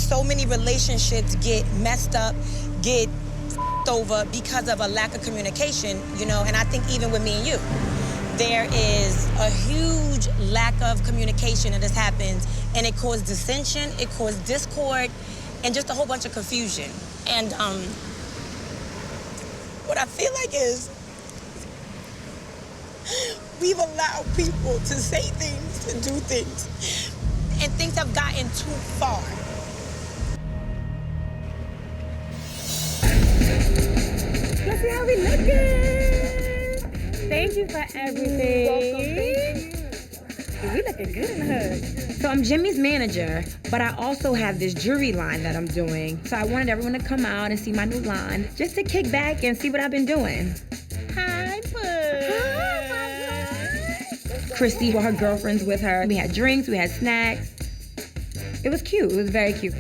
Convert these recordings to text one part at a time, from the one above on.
so many relationships get messed up, get over because of a lack of communication, you know, and I think even with me and you, there is a huge lack of communication that has happened, and it caused dissension, it caused discord, and just a whole bunch of confusion. And what I feel like is we've allowed people to say things, to do things, and things have gotten too far. Let's see how we looking. Thank you for everything. Welcome. We looking good in the hood. So I'm Jimmy's manager, but I also have this jewelry line that I'm doing. So I wanted everyone to come out and see my new line, just to kick back and see what I've been doing. Hi, Bud. Christy, with her girlfriends with her. We had drinks, we had snacks. It was cute. It was very cute.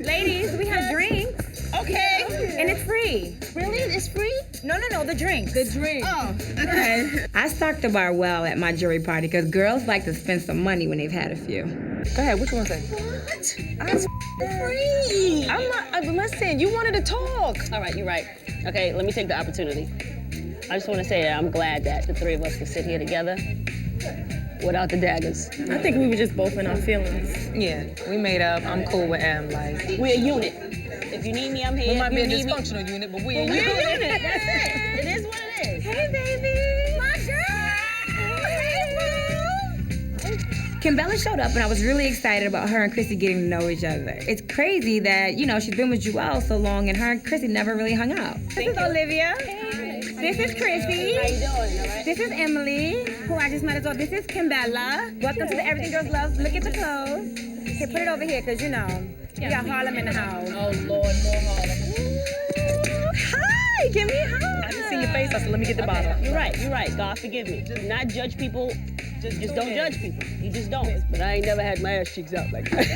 Ladies, we have drinks. Okay. And it's free. Really? It's free? No, the drink. The drink. Oh, okay. I stocked the bar well at my jewelry party because girls like to spend some money when they've had a few. Go ahead, what you want to say? What? It's free. I'm not, listen, you wanted to talk. All right, you're right. Okay, let me take the opportunity. I just want to say that I'm glad that the three of us can sit here together without the daggers. I think we were just both in our feelings. Yeah, we made up. I'm cool with M. Like, We're a unit. If you need me, I'm here. we might If be a you need me- dysfunctional unit, but we're a We're unit. a unit. That's it. It is what it is. Hey, baby. My girl. Kimbella showed up, and I was really excited about her and Chrissy getting to know each other. It's crazy that, you know, she's been with Joelle so long, and her and Chrissy never really hung out. This is Olivia. This is Chrissy. How you doing? All right. This is Emily, who I just met as well. This is Kimbella. Welcome to the Everything Girls Love. Look at the clothes. Here, put it over here, because, you know, we got Harlem in the house. Oh, Lord, more Harlem. Hi, give me a hug. I just see your face. I said, let me get the bottle. You're right. God forgive me. Do not judge people. Just don't judge people. You just don't. But I ain't never had my ass cheeks out like that.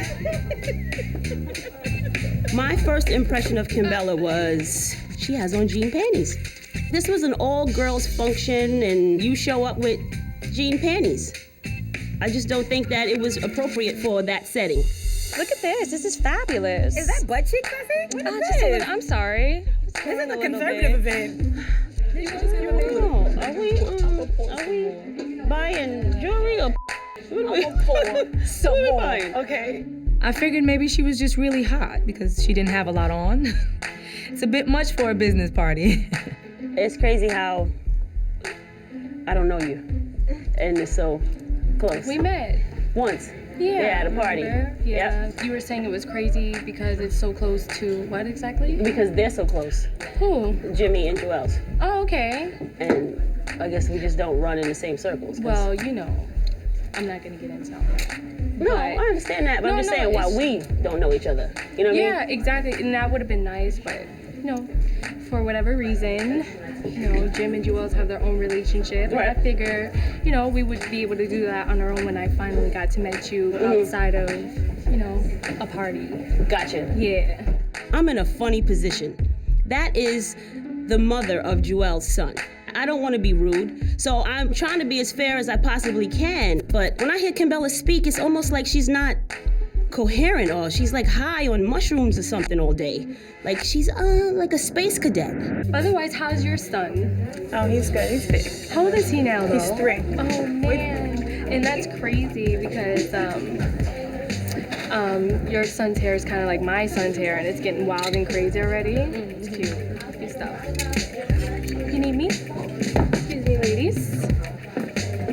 My first impression of Kimbella was she has on jean panties. This was an all-girls function, and you show up with jean panties. I just don't think that it was appropriate for that setting. Look at this. This is fabulous. Is that butt cheek, Chrissy? What is Just a this? little, I'm sorry. This is a conservative event. Oh, are we buying jewelry or what are we buying? Okay. I figured maybe she was just really hot because she didn't have a lot on. It's a bit much for a business party. It's crazy how I don't know you, and it's so close. We met. Once. Yeah. At a party. Remember? Yeah. Yep. You were saying it was crazy because it's so close to what exactly? Because they're so close. Who? Jimmy and Joelle's. Oh, okay. And I guess we just don't run in the same circles. 'cause- Well, you know, I'm not gonna get into all that. No, I understand that, but I'm No, just no, saying why it's- we don't know each other. You know what I mean? Yeah, exactly. And that would have been nice, but you know, for whatever reason, you know, Jim and Joelle's have their own relationship. Right. I figure, you know, we would be able to do that on our own when I finally got to meet you outside of, you know, a party. Gotcha. Yeah. I'm in a funny position. That is the mother of Joelle's son. I don't want to be rude, so I'm trying to be as fair as I possibly can. But when I hear Kimbella speak, it's almost like she's not coherent, or she's like high on mushrooms or something all day. Like she's like a space cadet. Otherwise, how's your son? Oh, he's good. He's big. How old is he now, though? He's 3. Oh, man. And that's crazy because, your son's hair is kind of like my son's hair, and it's getting wild and crazy already. It's cute. Good stuff. You need me? Excuse me, ladies.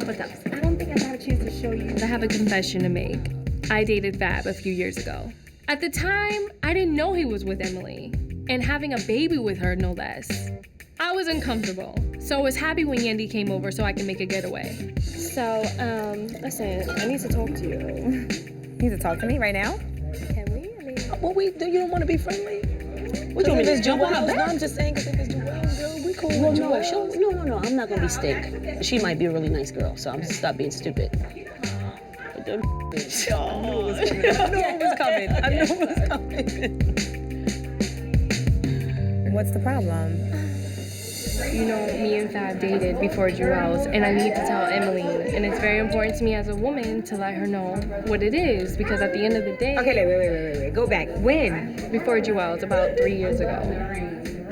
What's up? I don't think I got a chance to show you. I have a confession to make. I dated Fab a few years ago. At the time, I didn't know he was with Emily, and having a baby with her, no less. I was uncomfortable, so I was happy when Yandy came over so I could make a getaway. So, listen, I need to talk to you. You need to talk to me right now? Can we? I mean, What you don't want to be friendly? What you want me to jump on her No, back? I'm just saying because if it's Joelle, girl, we cool Well, with no, Joelle. no, I'm not gonna be steak. She might be a really nice girl, so I'm just stop being stupid. But don't I knew it was coming. I knew it was coming. What's the problem? You know, me and Fab dated before Joelle's, and I need to tell Emily And it's very important to me as a woman to let her know what it is, because at the end of the day... Okay, wait. Go back. When? Before Joelle, it's about 3 years ago.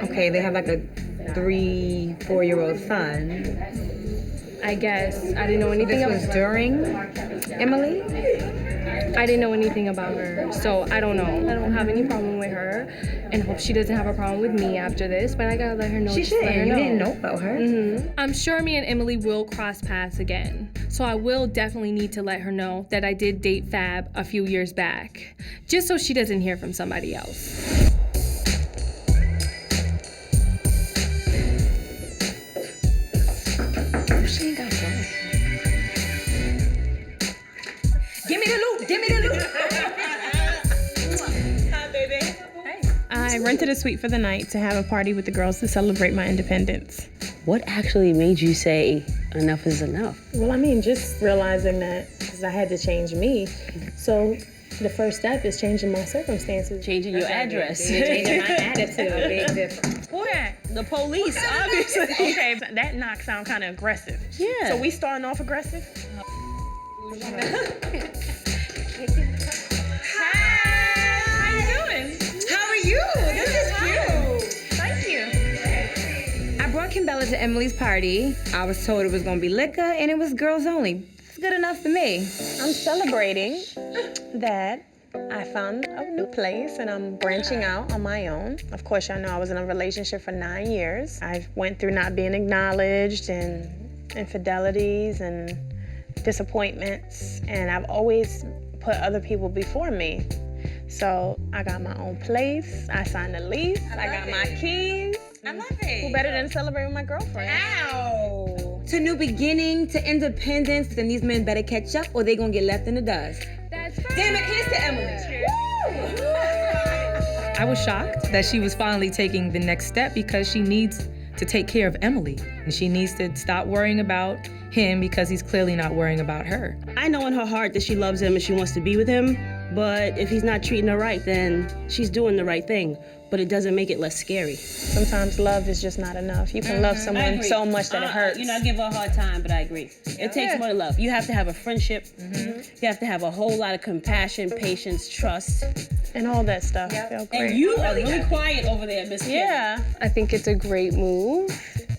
Okay, they have like a 3-4-year-old son. I guess. I didn't know anything This was during Emily? I didn't know anything about her, so I don't know. I don't have any problem with her, and hope she doesn't have a problem with me after this, but I gotta let her know. She should. You didn't know about her. I'm sure me and Emily will cross paths again, so I will definitely need to let her know that I did date Fab a few years back, just so she doesn't hear from somebody else. She ain't got phone. Give me the loot. Hi, baby. Hey. I rented a suite for the night to have a party with the girls to celebrate my independence. What actually made you say enough is enough? Well, I mean, just realizing that because I had to change me. So the first step is changing my circumstances. Changing your address. Changing my attitude. Big difference. Okay. The police, obviously. Okay, that knock sound kind of aggressive. Yeah. So we starting off aggressive? I brought Kimbella to Emily's party. I was told it was gonna be liquor and it was girls only. It's good enough for me. I'm celebrating that I found a new place and I'm branching out on my own. Of course, y'all know I was in a relationship for 9 years. I went through not being acknowledged and infidelities and disappointments, and I've always put other people before me. So I got my own place, I signed a lease, I got my keys. I love it. Who better than to celebrate with my girlfriend? Ow! To new beginning, to independence, then these men better catch up or they gonna get left in the dust. That's right. Damn it, here's to Emily. I was shocked that she was finally taking the next step because she needs to take care of Emily. And she needs to stop worrying about him because he's clearly not worrying about her. I know in her heart that she loves him and she wants to be with him, but if he's not treating her right, then she's doing the right thing. But it doesn't make it less scary. Sometimes love is just not enough. You can love someone so much that it hurts. You know, I give her a hard time, but I agree. It takes more than love. You have to have a friendship. You have to have a whole lot of compassion, patience, trust. And all that stuff. Feel great. And you are really quiet over there, Miss Kim. Yeah. I think it's a great move.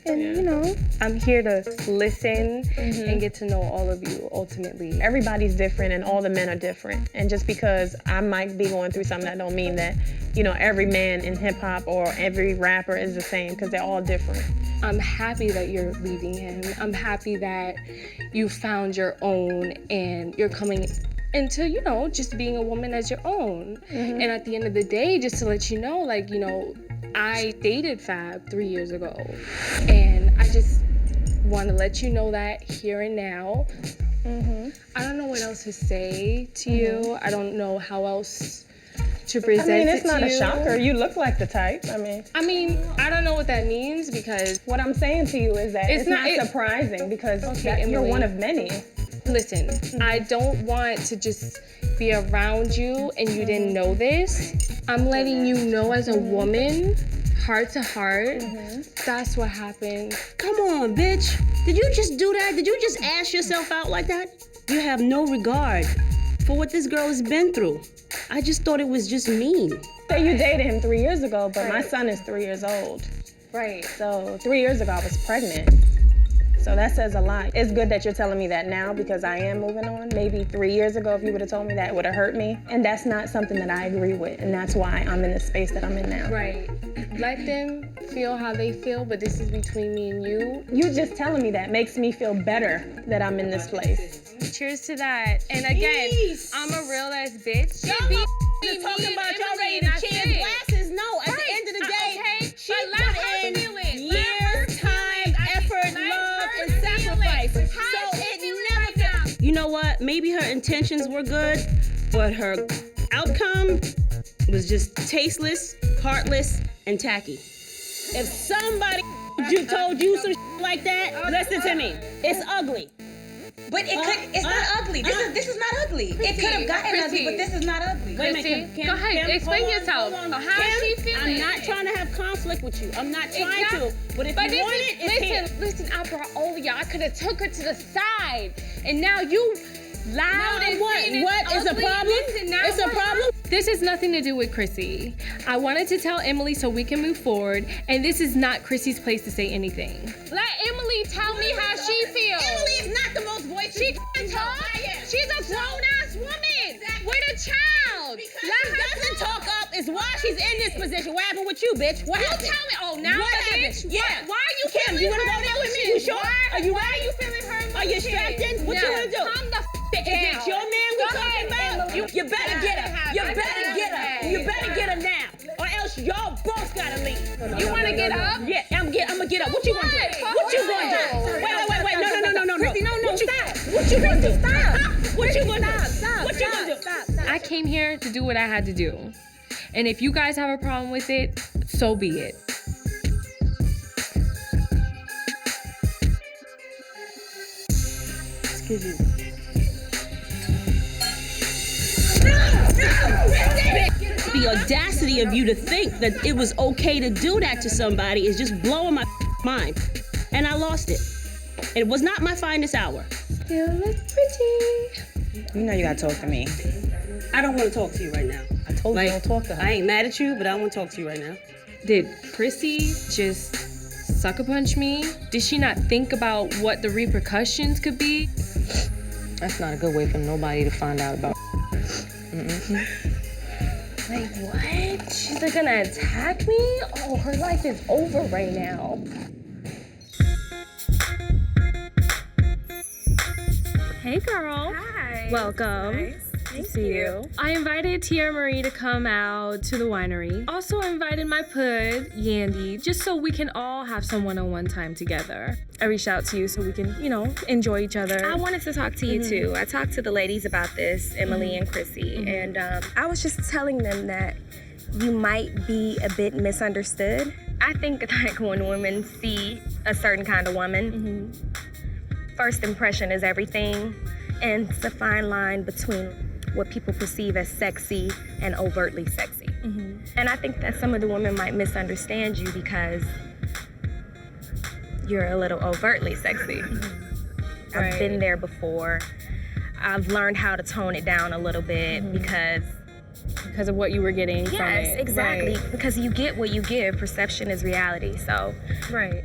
And, you know, I'm here to listen and get to know all of you ultimately. Everybody's different and all the men are different. And just because I might be going through something, that don't mean that, you know, every man in hip hop or every rapper is the same, because they're all different. I'm happy that you're leaving him. I'm happy that you found your own and you're coming into, you know, just being a woman as your own. And at the end of the day, just to let you know, like, you know, I dated Fab 3 years ago. And I just want to let you know that here and now. I don't know what else to say to you. I don't know how else to present it to you. I mean, it's not a shocker. You look like the type. I mean, I don't know what that means, because what I'm saying to you is that it's not surprising, because you're one of many. Listen, I don't want to just be around you and you didn't know this. I'm letting you know as a woman, heart to heart, that's what happened. Come on, bitch. Did you just do that? Did you just ass yourself out like that? You have no regard for what this girl has been through. I just thought it was just mean. Say you dated him 3 years ago, but my son is 3 years old. Right. So 3 years ago, I was pregnant. So that says a lot. It's good that you're telling me that now, because I am moving on. Maybe 3 years ago, if you would have told me that, it would have hurt me. And that's not something that I agree with. And that's why I'm in the space that I'm in now. Right. Let them feel how they feel, but this is between me and you. You just telling me that makes me feel better that I'm in this place. Cheers to that. And again, I'm a real ass bitch. Y'all just talking about y'all ready to change glasses. No, at the end of the day, she put in years, time, effort, love, and sacrifice. So it never. You know what? Maybe her intentions were good, but her outcome was just tasteless, heartless, and tacky. If somebody told you some like that, listen to me. It's ugly. But it's not ugly. This is not ugly. It could have gotten ugly, but this is not ugly. Wait a minute, Go ahead, explain yourself. Hold on. How is she feeling? I'm not trying to have conflict with you. I'm not trying to. But if you want it, it's here. Listen, I brought over y'all. I could have took her to the side. And now you loud and saying what is a problem? Listen, now It's a problem? This has nothing to do with Chrissy. I wanted to tell Emily so we can move forward, and this is not Chrissy's place to say anything. Let Emily tell me how she feels. Emily is not the most voice. She can talk. She's a grown-ass woman with a child. Because she doesn't talk up is why she's in this position. What happened with you, bitch? What happened? Tell me. Oh, now What the happened? bitch. Yeah. Why are you Kim, feeling you wanna her go there with me? emotions? You sure? Are you Why ready? are you feeling her emotions? Are you strapped in? What you wanna do? Calm the Is it your man we're talking about? You better get her. You better get her. You better get her now. Or else y'all both gotta leave. You wanna get up? Yeah, I'm gonna get up. What you gonna do? What you gonna do? Wait. No. Chrissy, no, What you stop. What you gonna do? Stop. What you gonna do? Stop. What you gonna do? Stop. I came here to do what I had to do. And if you guys have a problem with it, so be it. Excuse me. The audacity of you to think that it was okay to do that to somebody is just blowing my mind. And I lost it. It was not my finest hour. Still look pretty. You know you gotta talk to me. I don't want to talk to you right now. I told you don't talk to her. I ain't mad at you, but I don't want to talk to you right now. Did Chrissy just sucker punch me? Did she not think about what the repercussions could be? That's not a good way for nobody to find out about. Like what? She's like gonna attack me? Oh, her life is over right now. Hey girl. Hi. Welcome. Nice. To see you. I invited Tiara Marie to come out to the winery. Also invited my pud, Yandy, just so we can all have some one-on-one time together. I reached out to you so we can, enjoy each other. I wanted to talk to you too. I talked to the ladies about this, Emily and Chrissy, and I was just telling them that you might be a bit misunderstood. I think like when women see a certain kind of woman, first impression is everything, and it's a fine line between what people perceive as sexy and overtly sexy. And I think that some of the women might misunderstand you because you're a little overtly sexy. I've been there before. I've learned how to tone it down a little bit because of what you were getting from it. yes, exactly. Because you get what you give. Perception is reality. So Right.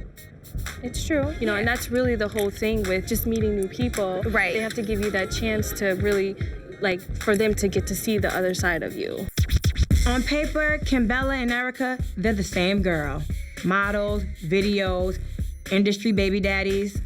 It's true. And that's really the whole thing with just meeting new people. Right. They have to give you that chance to really, for them to get to see the other side of you. On paper, Kimbella and Erica, they're the same girl. Models, videos, industry baby daddies.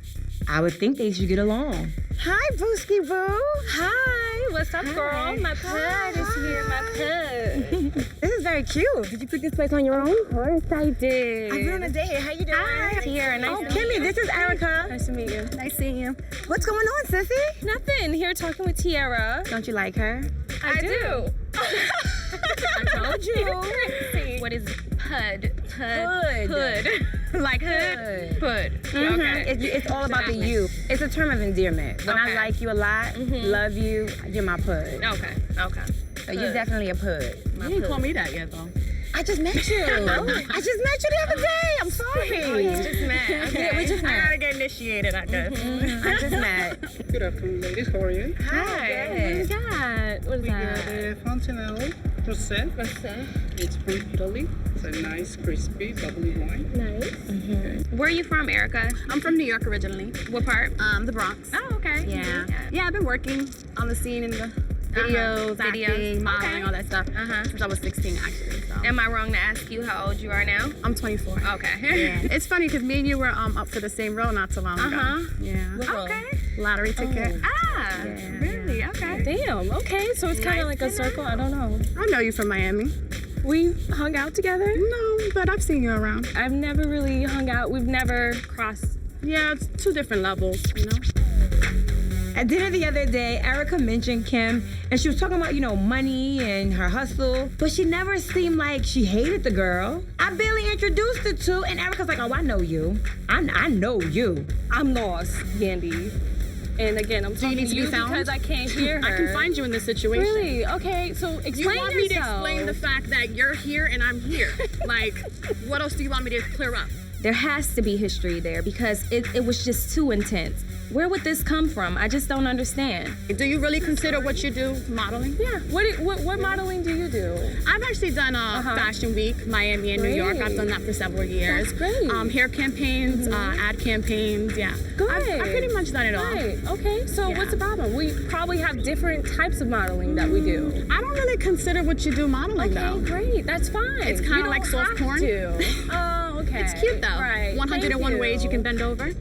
I would think they should get along. hi, Booski Boo. Hi, what's up, girl? My pud is here, my pud. This is very cute. Did you pick this place on your own? Of course I did. I've been on a date. How you doing? Hi. Tiara, nice to meet Kimmy, you. this is Erica. Nice to meet you. Nice seeing you. What's going on, sissy? Nothing. Here talking with Tiara. Don't you like her? I do. I told you. What is pud? Hood. Like hood? Hood. Okay. It's all about the you. It's a term of endearment. When I like you a lot, love you, you're my pud. Okay. So you're definitely a pud. You didn't call me that yet, though. I just met you. I just met you the other day. I'm sorry. Just met. Okay. Yeah, we just met. I gotta get initiated, I guess. I just met. Good afternoon, ladies. How are you? What is that? What is We got that? a Fontanello Rosé. It's from Italy. It's a nice, crispy, bubbly wine. Nice. Where are you from, Erica? I'm from New York originally. What part? The Bronx. Oh, okay. Yeah, I've been working on the scene in the videos, acting, modeling, Okay. all that stuff since I was 16 actually. So. Am I wrong to ask you how old you are now? I'm 24. Okay. Yeah. It's funny because me and you were up for the same role not so long ago. Yeah. Okay. Lottery ticket. Ah, Yeah. really? Okay. Damn. Okay. So it's kind of like a circle. I don't know. I know you from Miami. We hung out together. No, but I've seen you around. I've never really hung out. We've never crossed. Yeah, it's two different levels, At dinner the other day, Erica mentioned Kim, and she was talking about, money and her hustle, but she never seemed like she hated the girl. I barely introduced her to, and Erica's like, oh, I know you. I know you. I'm lost, Yandy. And again, I'm talking to you because I can't hear her. I can find you in this situation. Really? Okay, so explain You want me to yourself. explain the fact that you're here and I'm here? Like, what else do you want me to clear up? There has to be history there because it was just too intense. Where would this come from? I just don't understand. Do you really consider what you do modeling? Yeah. What modeling do you do? I've actually done Fashion Week, Miami and New York. I've done that for several years. That's great. Hair campaigns, ad campaigns, yeah. Good. I've pretty much done it all. Right. Okay, so Yeah. what's the problem? We probably have different types of modeling that we do. I don't really consider what you do modeling though. Okay, great. That's fine. It's kind of like soft porn. Oh, okay. It's cute though. Right. 101 Thank ways you can bend over.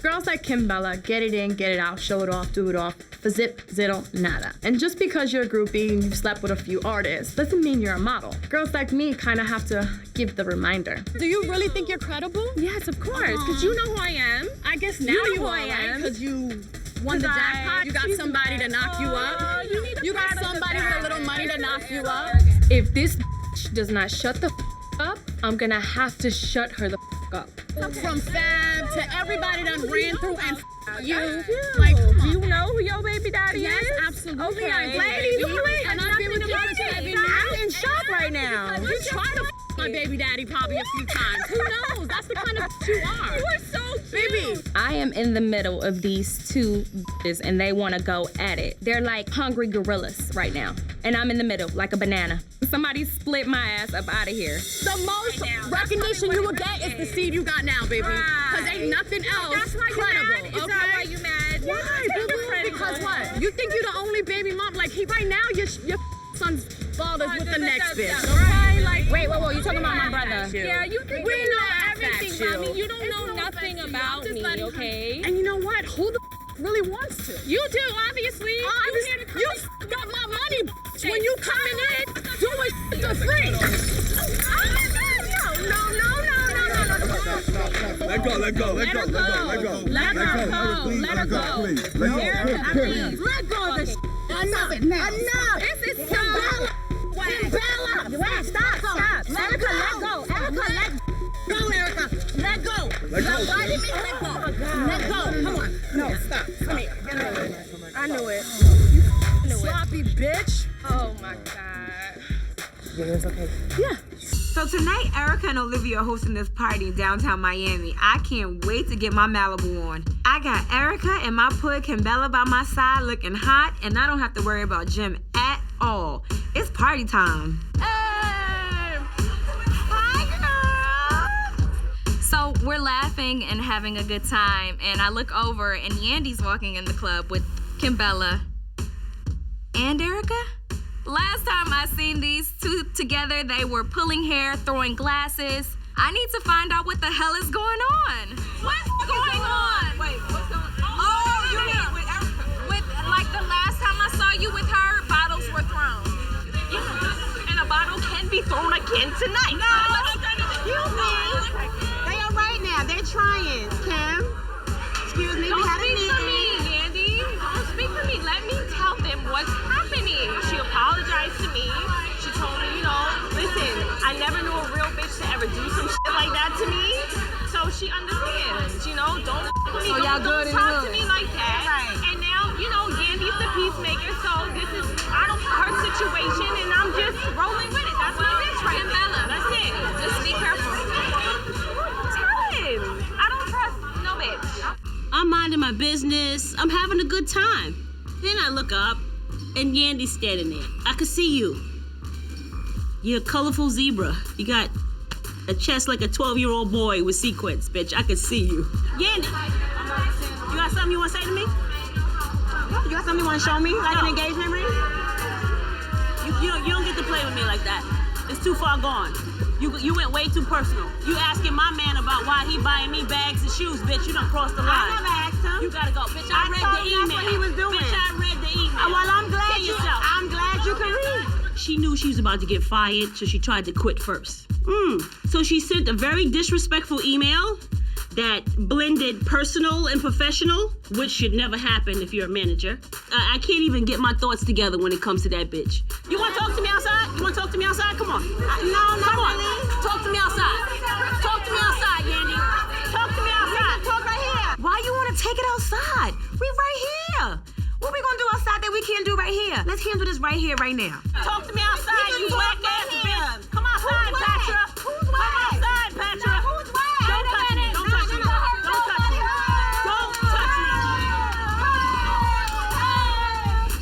Girls like Kimbella, get it in, get it out, show it off, do it off, for zip, zero, nada. And just because you're a groupie and you've slept with a few artists doesn't mean you're a model. Girls like me kind of have to give the reminder. Do you really think you're credible? Yes, of course, because you know who I am. I guess now You know you who are, I am. right? Because you won the jackpot. You got somebody to knock you up. You got somebody with a little money to knock you up. If this does not shut the up, I'm gonna have to shut her the up. From Fab to everybody that ran through and you. Like, come on. Do you know who your baby daddy Yes, is? absolutely. Okay. I do. Ladies, And I've been with you for 7 years. I'm in shock right now. You tried to my baby daddy probably a few times. Who knows? That's the kind of you are. You are so cute. Baby. I am in the middle of these two bitches and they want to go at it. They're like hungry gorillas right now. And I'm in the middle like a banana. Somebody split my ass up out of here. The most recognition you will get is the seed you got now, baby. Because ain't nothing else credible. Is that why you mad? Why, boo-boo? Because what? You think you're the only baby mom? Like, right now, your son's father's with the next bitch, okay? Like, wait, whoa, you talking about my brother? Yeah, you think We you know laugh at everything, you. mommy. You don't know nothing about me, okay? And you know what? Who the really wants to? You do, obviously. You got my money when you coming in doing for free. No. Let go. Let her go. Let her go. Erica, please. Let go of this. Enough. This is so Kimbella. Stop. Erica, let go. Go, Erica. Let go. Let go. Why did you let go? Let go. Come on. No, stop. Come here. I knew it. Sloppy bitch. Oh my God. Yeah. So tonight, Erica and Olivia are hosting this party in downtown Miami. I can't wait to get my Malibu on. I got Erica and my pud Kimbella by my side looking hot, and I don't have to worry about Jim at all. It's party time. Hey! Hi, girl! So we're laughing and having a good time, and I look over and Yandy's walking in the club with Kimbella and Erica. Last time I seen these two together, they were pulling hair, throwing glasses. I need to find out what the hell is going on. What's going on? Wait, what's going on? Oh, you mean with Erica? With, like, the last time I saw you with her, bottles were thrown. Yeah. And a bottle can be thrown again tonight. No, excuse me. They are right now. They're trying. Kim, excuse me. Don't we had a speak meeting. for me, Yandy. Don't speak for me. Let me tell them what's happening. She apologized to me. She told me, listen, I never knew a real bitch to ever do some shit like that to me. So she understands, don't with me. So y'all good in the talk to hood. me like that. Right. And now, Yandy's the peacemaker, so this is her situation, and I'm just rolling with it. That's my bitch right Kimbella, now. That's it. just be careful. Tell him. I don't trust no bitch. I'm minding my business. I'm having a good time. Then I look up, and Yandy's standing there. I could see you. You're a colorful zebra. You got a chest like a 12-year-old boy with sequins, bitch. I could see you. Yandy, you got something you want to say to me? You got something you want to show me? Like an engagement ring? You don't get to play with me like that. It's too far gone. You went way too personal. You asking my man about why he buying me bags and shoes, bitch. You done crossed the line. I never asked him. You gotta go, bitch. I read the email. That's what he was doing. Bitch, I read the email. Well, I'm glad Kill yourself. you can read. She knew she was about to get fired, so she tried to quit first. So she sent a very disrespectful email that blended personal and professional, which should never happen if you're a manager. I can't even get my thoughts together when it comes to that bitch. You want to talk to me outside? Come on. Come on. Talk to me outside. Talk to me outside, Yandy. Talk to me outside. Talk right here. Why you want to take it outside? We right here. What we gonna do outside that we can't do right here? Let's handle this right here, right now. Talk to me outside, you whack ass bitch. Come outside, Patra. Who's whack? Come outside, Patra. Who's whack? Don't touch me. Don't touch me. Don't touch me. Don't touch me.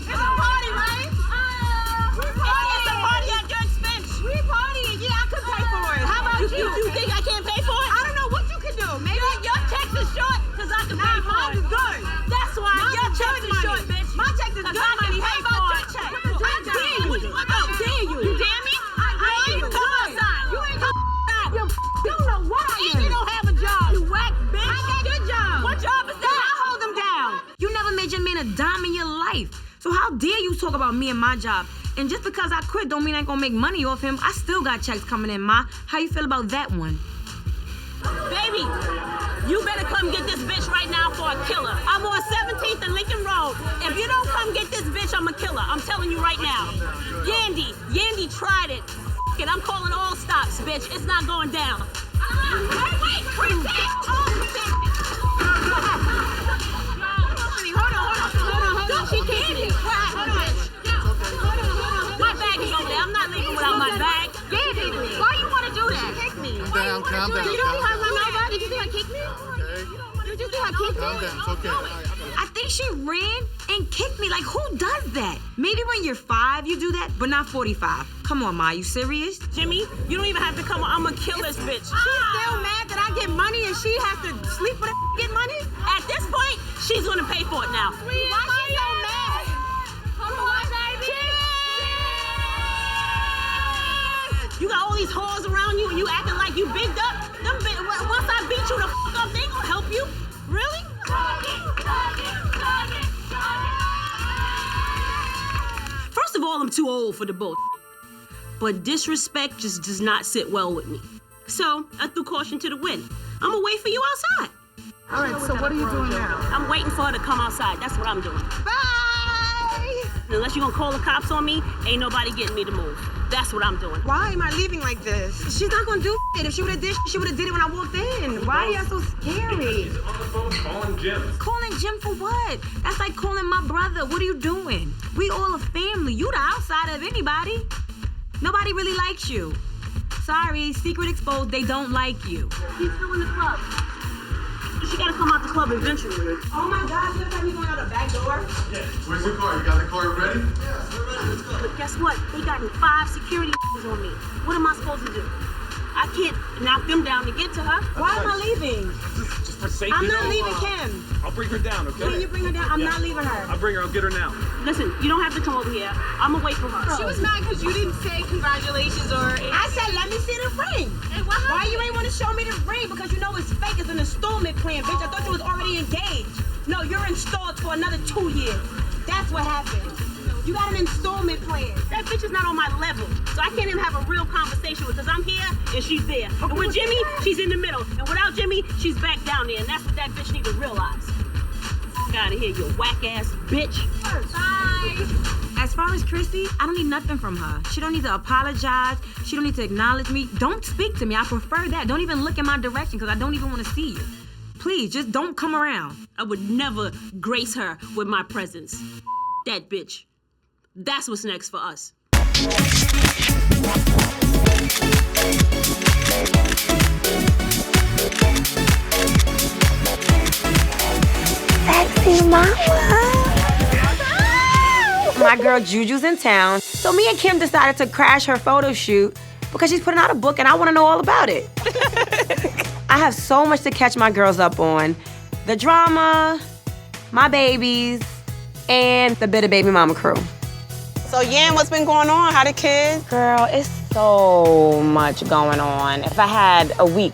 It's a party, right? It's a party at your expense. We partying. Yeah, I could pay for it. How about you? You think I can't pay for it? I don't know what you can do. Maybe Your checks is short because I can pay for mine it. is good. That's why your checks is short, bitch. My check is good money. How about your check? How dare you? How dare you? You dare me? I dare you. Come outside. You ain't come outside. You don't know what I am. And you don't have a job. You whack bitch. I got your job. What job is that? I hold them down. You never made your man a dime in your life. So how dare you talk about me and my job? And just because I quit don't mean I ain't gonna make money off him. I still got checks coming in, Ma. How you feel about that one? Baby, you better come get this bitch right now for a killer. I'm on 17th and Lincoln Road. If you don't come get this bitch, I'm a killer. I'm telling you right now. Yandy tried it. F it, I'm calling all stops, bitch. It's not going down. Wait, Chrissy! Hold on. She can't hit it. My bag is over there. I'm not leaving without my bag. Yandy, why you want to do that? Kick me. Calm down. You don't have my number. Did you think I kicked me? Did you think I kicked me? Calm down. It's okay. I think she ran and kicked me. Like, who does that? Maybe when you're 5, you do that, but not 45. Come on, Ma, you serious? Jimmy, you don't even have to come on. I'm gonna kill this bitch. She's still mad that I get money and she has to sleep with her get money? At this point, she's gonna pay for it now. Why she so mad? Come on, baby. You got all these whores around you and you acting like you bigged up. Once I beat you the up, they ain't gonna help you. Really? First of all, I'm too old for the bull. But disrespect just does not sit well with me. So I threw caution to the wind. I'm gonna wait for you outside. All right, so what are you doing now? I'm waiting for her to come outside. That's what I'm doing. Bye! Unless you're gonna call the cops on me, ain't nobody getting me to move. That's what I'm doing. Why am I leaving like this? She's not gonna do it. If she would've did, she would've did it when I walked in. Why are y'all so scary? On the phone calling Jim. Calling Jim for what? That's like calling my brother. What are you doing? We all a family. You the outsider of anybody. Nobody really likes you. Sorry, secret exposed, they don't like you. He's still in the club. She gotta come out the club eventually. Oh my God, you have me going out the back door? Yeah. Where's the car? You got the car ready? Yeah, we're ready. Let's go. But guess what? They got 5 security on me. What am I supposed to do? I can't knock them down to get to her. Why am I leaving? Just for safety. I'm not leaving Kim. I'll bring her down, okay? When you bring her down, I'm not leaving her. I'll bring her. I'll get her now. Listen, you don't have to come over here. I'm gonna wait for her. She was mad because you didn't say congratulations or... I said, let me see the ring. And what Why happened? you ain't want to show me the ring? Because you know it's fake. It's an installment plan, bitch. I thought you was already engaged. No, you're installed for another 2 years. That's what happened. You got an installment plan. That bitch is not on my level. So I can't even have a real conversation with her because I'm here and she's there. And with Jimmy, she's in the middle. And without Jimmy, she's back down there. And that's what that bitch need to realize. Get out of here, you whack-ass bitch. Bye. As far as Chrissy, I don't need nothing from her. She don't need to apologize. She don't need to acknowledge me. Don't speak to me. I prefer that. Don't even look in my direction because I don't even want to see you. Please, just don't come around. I would never grace her with my presence. That bitch. That's what's next for us. Sexy mama. My girl Juju's in town, so me and Kim decided to crash her photo shoot because she's putting out a book and I want to know all about it. I have so much to catch my girls up on. The drama, my babies, and the Bitter Baby Mama crew. So, Yan, what's been going on? How the kids? Girl, it's so much going on. If I had a week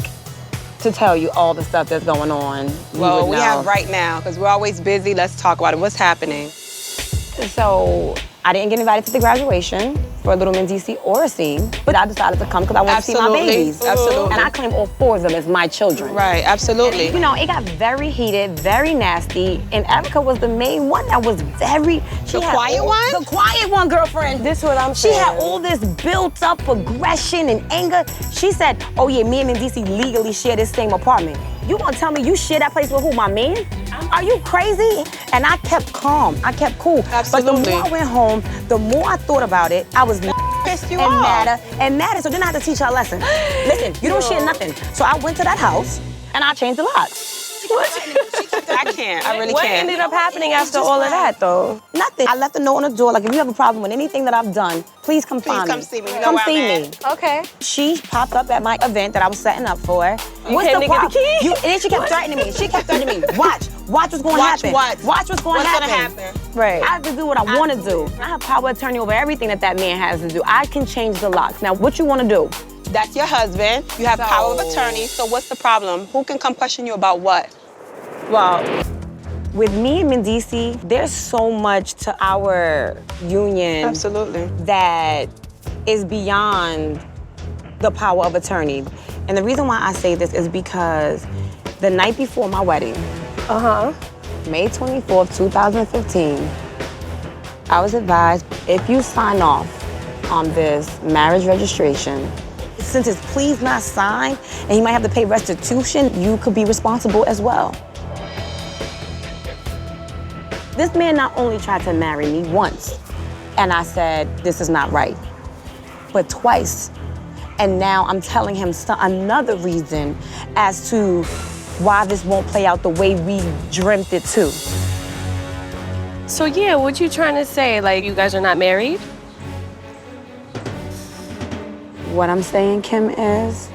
to tell you all the stuff that's going on, Well, we we have right now, because we're always busy. Let's talk about it. What's happening? So, I didn't get invited to the graduation for Little Men DC or a scene, but I decided to come because I want to see my babies. Absolutely. And I claim all 4 of them as my children. Right, absolutely. You know, it got very heated, very nasty, and Erica was the main one that was very... The quiet one? The quiet one, girlfriend. This is what I'm She saying. had all this built up aggression and anger. She said, oh yeah, me and DC legally share this same apartment. You gonna tell me you share that place with who, my man? Are you crazy? And I kept calm, I kept cool. Absolutely. But the more I went home, the more I thought about it, I was Pissed you and off. madder. So then I had to teach her a lesson. Listen, you don't share nothing. So I went to that house and I changed the locks. I can't. I really What can't. ended up happening after all of that, though? Nothing. I left a note on the door, like, if you have a problem with anything that I've done, please come find me. come see me. You know Come where I'm see at. me. Okay. She popped up at my event that I was setting up for. You came to get the key? And then she kept threatening me. She kept threatening me. Watch what's going to happen. What? Watch what's going to What's happen. gonna happen? Right. I have to do what I want to do. I have power of attorney over everything that man has to do. I can change the locks. Now, what you want to do? That's your husband. You have power of attorney. So what's the problem? Who can come question you about what? Well, with me and Mendici, there's so much to our union Absolutely. that is beyond the power of attorney. And the reason why I say this is because the night before my wedding, May 24th, 2015, I was advised, if you sign off on this marriage registration, since it's please not signed and he might have to pay restitution, you could be responsible as well. This man not only tried to marry me once, and I said, this is not right, but twice. And now I'm telling him another reason as to why this won't play out the way we dreamt it to. So yeah, what you trying to say? Like, you guys are not married? What I'm saying, Kim, is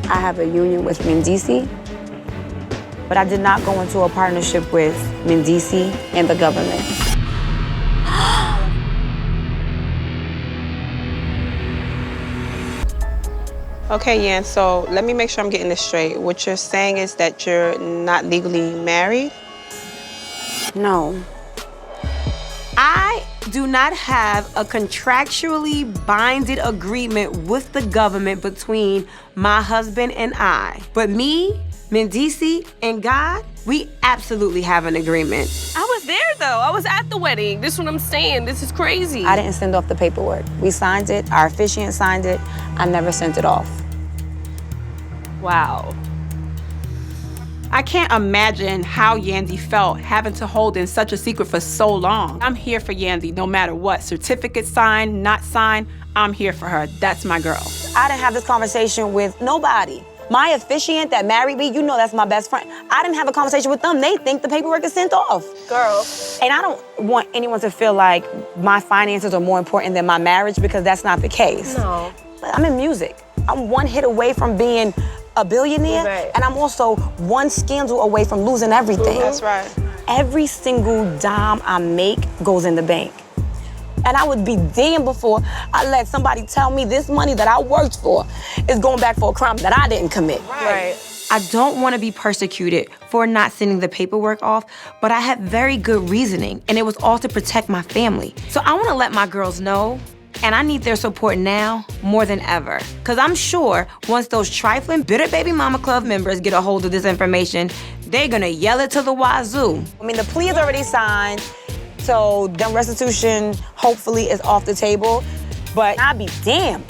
I have a union with Mendici, but I did not go into a partnership with Mendici and the government. Okay, Yan, so let me make sure I'm getting this straight. What you're saying is that you're not legally married? No. I do not have a contractually binded agreement with the government between my husband and I. But me, Mendici, and God, we absolutely have an agreement. I was there, though. I was at the wedding. This is what I'm saying. This is crazy. I didn't send off the paperwork. We signed it, our officiant signed it. I never sent it off. Wow. I can't imagine how Yandy felt having to hold in such a secret for so long. I'm here for Yandy no matter what. Certificate signed, not signed, I'm here for her. That's my girl. I didn't have this conversation with nobody. My officiant that married me, you know that's my best friend. I didn't have a conversation with them. They think the paperwork is sent off. Girl. And I don't want anyone to feel like my finances are more important than my marriage because that's not the case. No. But I'm in music. I'm one hit away from being a billionaire, Right. and I'm also one scandal away from losing everything. That's right. Every single dime I make goes in the bank. And I would be damned before I let somebody tell me this money that I worked for is going back for a crime that I didn't commit. Right. I don't want to be persecuted for not sending the paperwork off, but I had very good reasoning, and it was all to protect my family. So I want to let my girls know, and I need their support now more than ever. Because I'm sure once those trifling, bitter baby mama club members get a hold of this information, they're going to yell it to the wazoo. I mean, the plea is already signed, so then restitution hopefully is off the table. But I'd be damned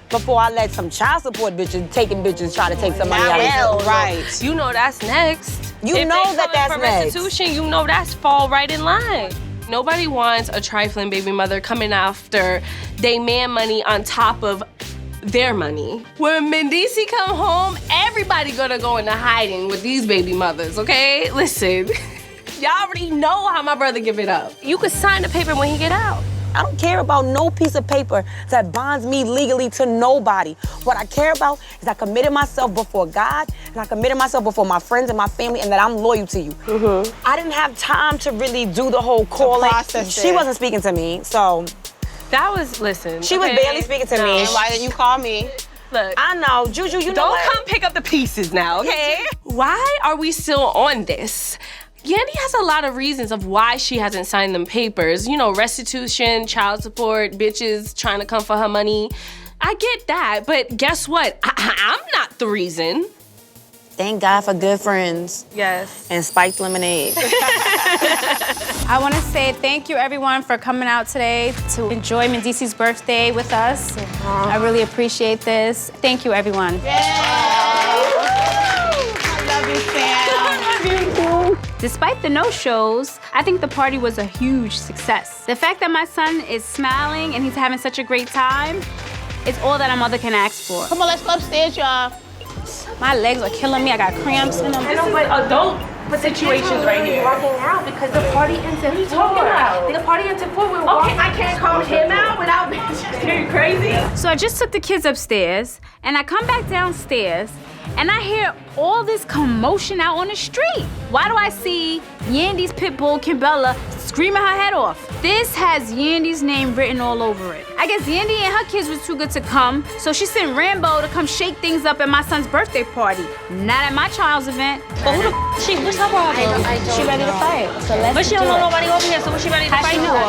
before I let some child support bitches try to take some money out of it. Right. You know that's next. You If know they that coming that's for next. restitution, you know that's fall right in line. Nobody wants a trifling baby mother coming after they man money on top of their money. When Mendici come home, everybody gonna go into hiding with these baby mothers, okay? Listen, y'all already know how my brother give it up. You could sign the paper when he get out. I don't care about no piece of paper that bonds me legally to nobody. What I care about is I committed myself before God, and I committed myself before my friends and my family, and that I'm loyal to you. I didn't have time to really do the whole calling. process She it. wasn't speaking to me, so That was, listen. she was okay? barely speaking to me. And why didn't you call me? Look, I know, Juju, you know don't what? come pick up the pieces now, okay? Why are we still on this? Yandy has a lot of reasons of why she hasn't signed them papers. You know, restitution, child support, bitches trying to come for her money. I get that, but guess what? I'm not the reason. Thank God for good friends Yes. and spiked lemonade. I want to say thank you, everyone, for coming out today to enjoy Mendici's birthday with us. I really appreciate this. Thank you, everyone. Despite the no-shows, I think the party was a huge success. The fact that my son is smiling and he's having such a great time, it's all that a mother can ask for. Come on, let's go upstairs, y'all. My legs are killing me. I got cramps in them. I know, but adult situations right here. Walking out because the party ends at 4. The party ends at 4. We're Okay, I can't call him out without being crazy. So I just took the kids upstairs, and I come back downstairs, and I hear all this commotion out on the street. Why do I see Yandy's pit bull, Kimbella, screaming her head off? This has Yandy's name written all over it. I guess Yandy and her kids was too good to come, so she sent Rambo to come shake things up at my son's birthday party. Not at my child's event. But who the what's her problem? She ready to fight, so let's But she don't know nobody over here, so what's she ready to fight for? I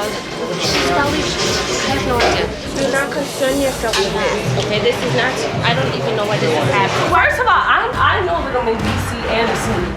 have no idea. Do not concern yourself with this. Okay, this is not, I don't even know why this is happening. First of all, I know Little Miss DC and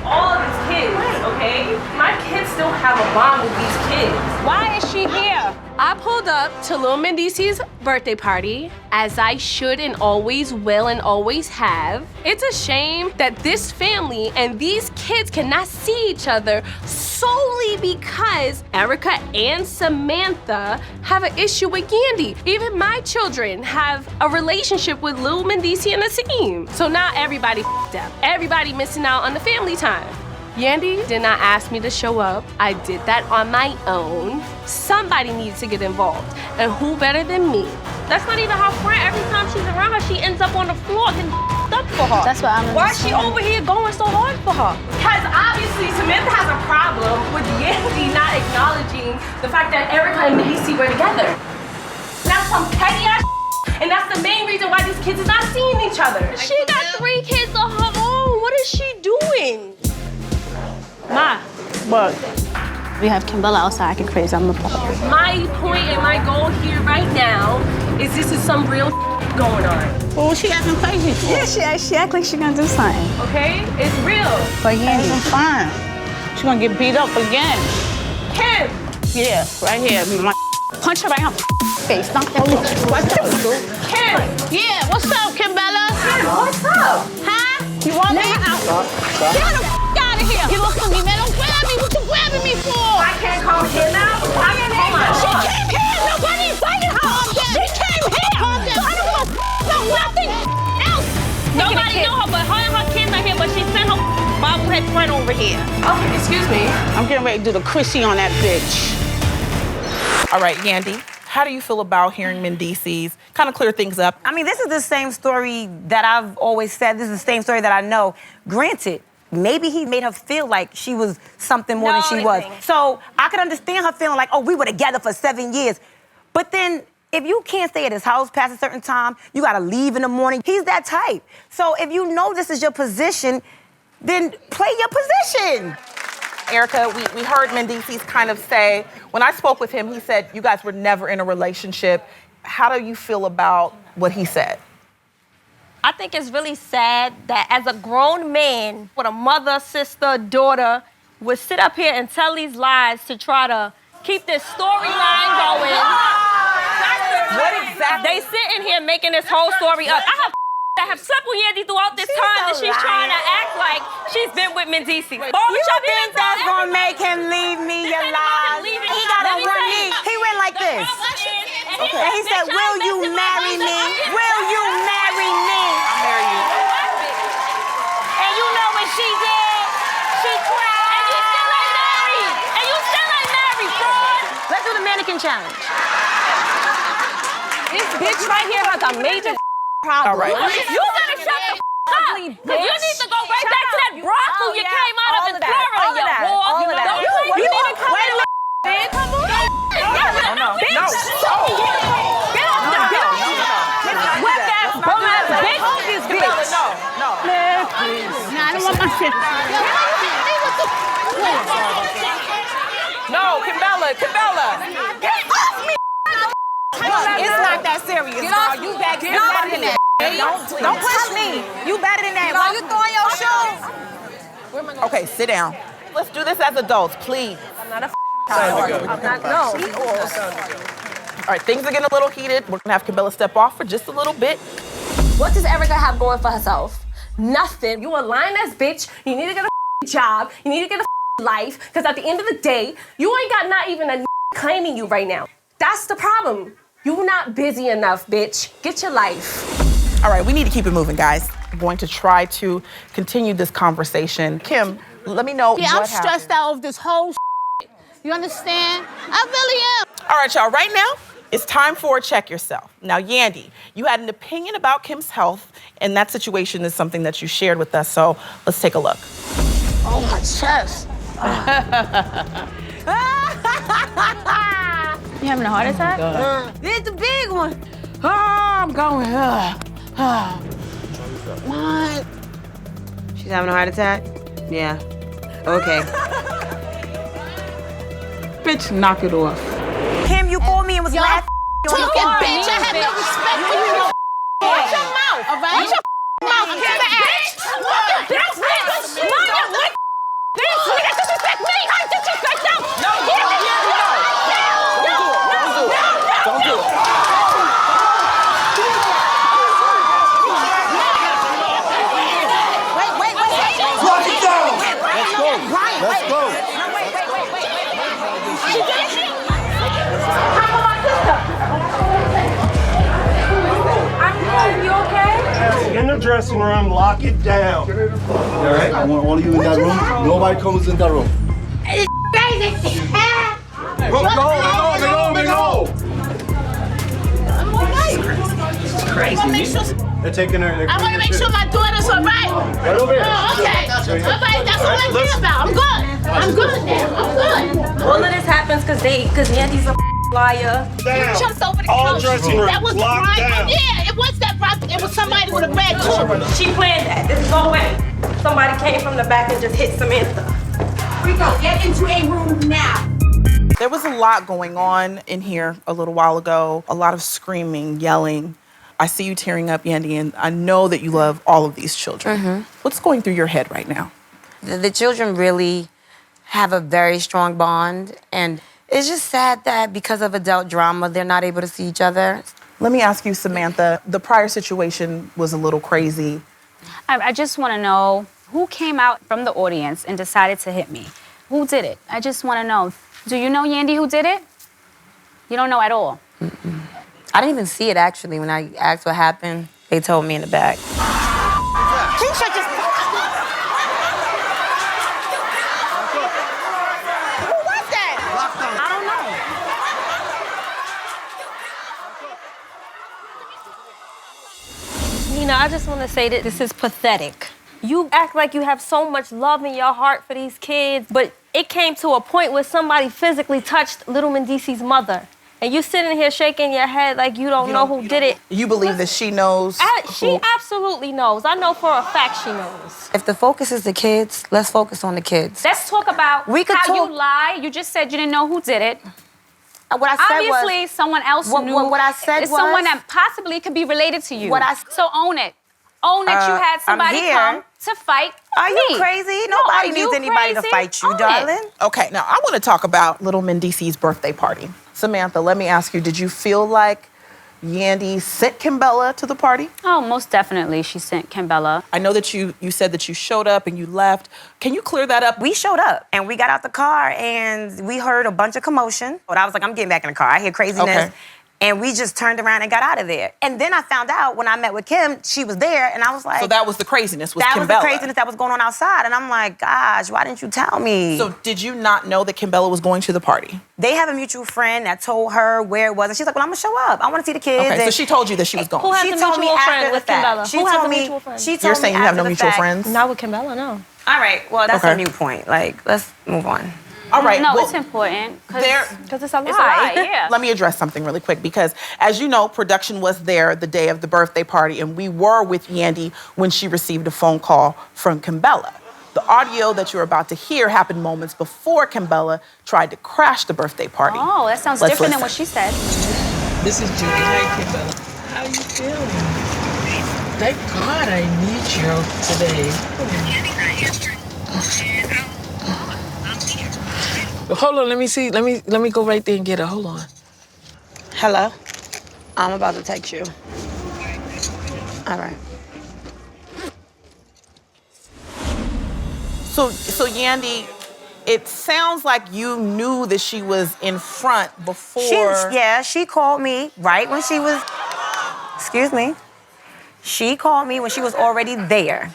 all of these kids, okay? My kids still have a bond with these kids. Why is she here? I pulled up to Lil Mendici's birthday party, as I should and always will and always have. It's a shame that this family and these kids cannot see each other solely because Erica and Samantha have an issue with Yandy. Even my children have a relationship with Lil Mendici and Asim. So now everybody f***ed up. Everybody missing out on the family time. Yandy did not ask me to show up. I did that on my own. Somebody needs to get involved. And who better than me? That's not even her friend. Every time she's around her, she ends up on the floor getting f***ed up for her. That's what I'm Why is she over here going so hard for her? Because obviously Samantha has a problem with Yandy not acknowledging the fact that Erica and Medici were together. That's some petty ass and that's the main reason why these kids are not seeing each other. She got 3 kids of her own. What is she doing? Ma. What? We have Kimbella outside acting crazy. I'm gonna My point and my goal here right now is this is some real going on. Well, what she acting crazy for? Yeah, she act like she gonna do something. Okay? It's real. But Yandy. That's fine. She gonna get beat up again. Kim! Yeah, right here. Punch her right in her face. Knock that bitch. What's up? Kim! Yeah, what's up, Kimbella? Kim, what's up? Huh? You want me? Get the out of here. You look for me, man. Don't grab me. What you grabbing me for? I can't call him out. I can't She came here. Nobody invited her. She came here. I don't want no nothing else. Nobody knew her, but her and her kids are here, but she sent her bobblehead friend over here. Okay, excuse me. I'm getting ready to do the Chrissy on that bitch. All right, Yandy, how do you feel about hearing Mendici's kind of clear things up? I mean, this is the same story that I've always said. This is the same story that I know. Granted, maybe he made her feel like she was something more than she was. So I could understand her feeling like, oh, we were together for 7 years. But then if you can't stay at his house past a certain time, you gotta leave in the morning. He's that type. So if you know this is your position, then play your position. Erica, we heard Mendici's kind of say, when I spoke with him, he said you guys were never in a relationship. How do you feel about what he said? I think it's really sad that as a grown man with a mother, sister, daughter would sit up here and tell these lies to try to keep this storyline going. What exactly? They sitting here making this whole story up. I have slept with Yandy throughout this time and she's trying to act like she's been with Mendici. You think that's gonna make him leave me, you lies? He got on one knee. He went like this. Okay. And he said, will you marry me? Will you marry me? I'll marry you. And you know what she did? She cried. And you still ain't married. And you still ain't married, fraud. Let's do the mannequin challenge. This bitch right here has a major problem. All right. You better shut the up. You need to go right back to that brothel you came out of in Florida, you whore. You need to come in. Come on. No. Get off the wet-ass, bum-ass bitch. No. Man, please. Nah, I don't want my shit. No, Kimbella. Get off me. It's not that serious, girl. You better than that. Don't push me. You better than that. Why you throwing your shoes? Okay, sit down. Let's do this as adults, please. I'm not a No. All right, things are getting a little heated. We're gonna have Kimbella step off for just a little bit. What does Erica have going for herself? Nothing. You a lying ass bitch. You need to get a job. You need to get a life, because at the end of the day, you ain't got not even a claiming you right now. That's the problem. You not busy enough, bitch. Get your life. All right, we need to keep it moving, guys. I'm going to try to continue this conversation. Kim, let me know what I'm happened. stressed out of this whole shit. You understand? I really am. All right, y'all, right now, it's time for a check yourself. Now, Yandy, you had an opinion about Kim's health, and that situation is something that you shared with us, so let's take a look. Oh, my chest. You having a heart attack? This is the big one. Oh, I'm going. What? She's having a heart attack? Yeah. Okay. Bitch, knock it off. Kim, you called me and was laughing. Talking bitch, I have no respect for you. Watch your mouth, all right? Watch your mouth, Kim. Bitch, bitch. Bitch, you disrespect me. I disrespect you. No. Don't do it. Wait. Drop it down. Let's go. Let's go. She did it. You okay? In the dressing room, lock it down. All right? I want all of you in that room. Nobody comes in that room. It's crazy. They go. It's crazy. They're taking her. I want to make sure my daughter's all right. Right over here. Oh, okay. All right, that's all I care about. I'm good now. I'm good. All of this happens because Yandy's a liar. You jumped over the All couch. dressing rooms That was the locked crime. down. Yeah, it was that problem. It was somebody with a red too. She planned that. There's no way. Somebody came from the back and just hit Samantha. Rico, get into a room now. There was a lot going on in here a little while ago. A lot of screaming, yelling. I see you tearing up, Yandy, and I know that you love all of these children. What's going through your head right now? The children really have a very strong bond, and it's just sad that because of adult drama, they're not able to see each other. Let me ask you, Samantha, the prior situation was a little crazy. I just want to know who came out from the audience and decided to hit me. Who did it? I just want to know. Do you know, Yandy, who did it? You don't know at all. I didn't even see it, actually. When I asked what happened, they told me in the back. Keisha just... Who was that? I don't know. Nina, I just want to say that this is pathetic. You act like you have so much love in your heart for these kids, but it came to a point where somebody physically touched little Mendici's mother. And you sitting here shaking your head like you don't know who did it. You believe that she knows? She absolutely knows. I know for a fact she knows. If the focus is the kids, let's focus on the kids. Let's talk about We could how talk- you lie. You just said you didn't know who did it. What I said Obviously, was, someone else knew. What I said it's was, someone that possibly could be related to you. What I- So own it. Own that you had I'm somebody here. come to fight Are me. you crazy? No, Nobody are needs you anybody to crazy? fight you, Own it. darling. Okay, now I want to talk about little Mendici's birthday party. Samantha, let me ask you, did you feel like Yandy sent Kimbella to the party? Oh, most definitely she sent Kimbella. I know that you said that you showed up and you left. Can you clear that up? We showed up and we got out the car and we heard a bunch of commotion. But I was like, I'm getting back in the car. I hear craziness. Okay. And we just turned around and got out of there. And then I found out when I met with Kim, she was there, and I was like... So that was the craziness, was that Kimbella. was the craziness that was going on outside. And I'm like, gosh, why didn't you tell me? So did you not know that Kimbella was going to the party? They have a mutual friend that told her where it was. And she's like, well, I'm going to show up. I want to see the kids. Okay, so And she told you that she was going. Who has she a told me mutual after friend the with fact. Kimbella? She Who has told a me, mutual friend? She told You're me saying you have after no the mutual fact. friends? Not with Kimbella, no. All right, well, that's Okay. a new point. Like, let's move on. All right. No, well, it's important. Because it's a lie. It's a lie, yeah. Let me address something really quick because, as you know, production was there the day of the birthday party, and we were with Yandy when she received a phone call from Kimbella. The audio that you're about to hear happened moments before Kimbella tried to crash the birthday party. Oh, that sounds Let's different than listen. what she said. This is Judy. Hi, Kimbella. How you feeling? Thank God I need you today. Hold on, let me see. Let me go right there and get her. Hold on. Hello? I'm about to text you. All right. So Yandy, It sounds like you knew that she was in front before. She called me right when she was, excuse me. She called me when she was already there.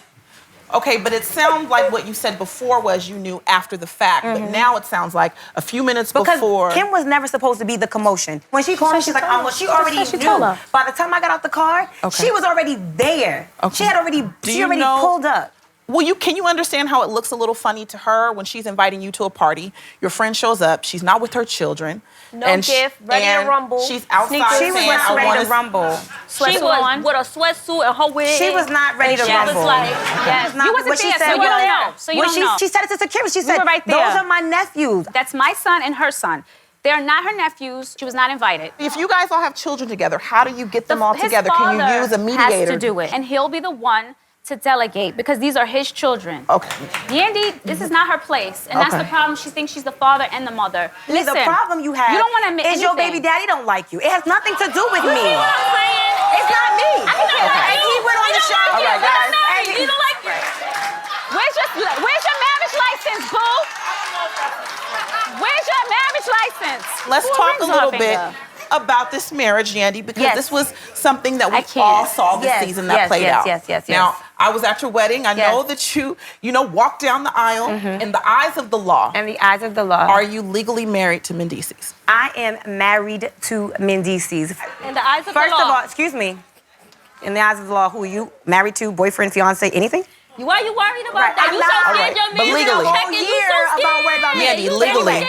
Okay, but it sounds like what you said before was you knew after the fact, but now it sounds like a few minutes before. Because Kim was never supposed to be the commotion. When she called me, she's like, well, she already knew. By the time I got out the car, she was already there. She had already, pulled up. Well, can you understand how it looks a little funny to her when she's inviting you to a party? Your friend shows up, she's not with her children. No gift, ready to rumble. She's outside. She was not ready to rumble. She was with a sweatsuit and her wig. She was not ready to rumble. She was like, yes. You wasn't there, so you don't know. So you don't know. She said it to security. She said, right there. those are my nephews. That's my son and her son. They're not her nephews. She was not invited. If you guys all have children together, how do you get them all together? Can you use a mediator? Has to do it, and he'll be the one to delegate because these are his children. Okay. Yandy, this is not her place, and that's the problem. She thinks she's the father and the mother. Listen, the problem you have don't want to admit is your baby daddy don't like you. It has nothing to do with me. You see what I'm saying? It's not me. And he went on the show. All right, guys. You don't like you. Where's your marriage license, boo? Where's your marriage license? Let's talk a little bit about this marriage, Yandy, because this was something that we all saw this season that played out. Yes. Now, I was at your wedding. I know that you walked down the aisle in the eyes of the law. In the eyes of the law. Are you legally married to Mendices? I am married to Mendices. In the eyes of the law. First of all, excuse me. In the eyes of the law, who are you married to? Boyfriend, fiance, anything? Why are you worried about that? You so scared your man. But legally. Yandy, legally.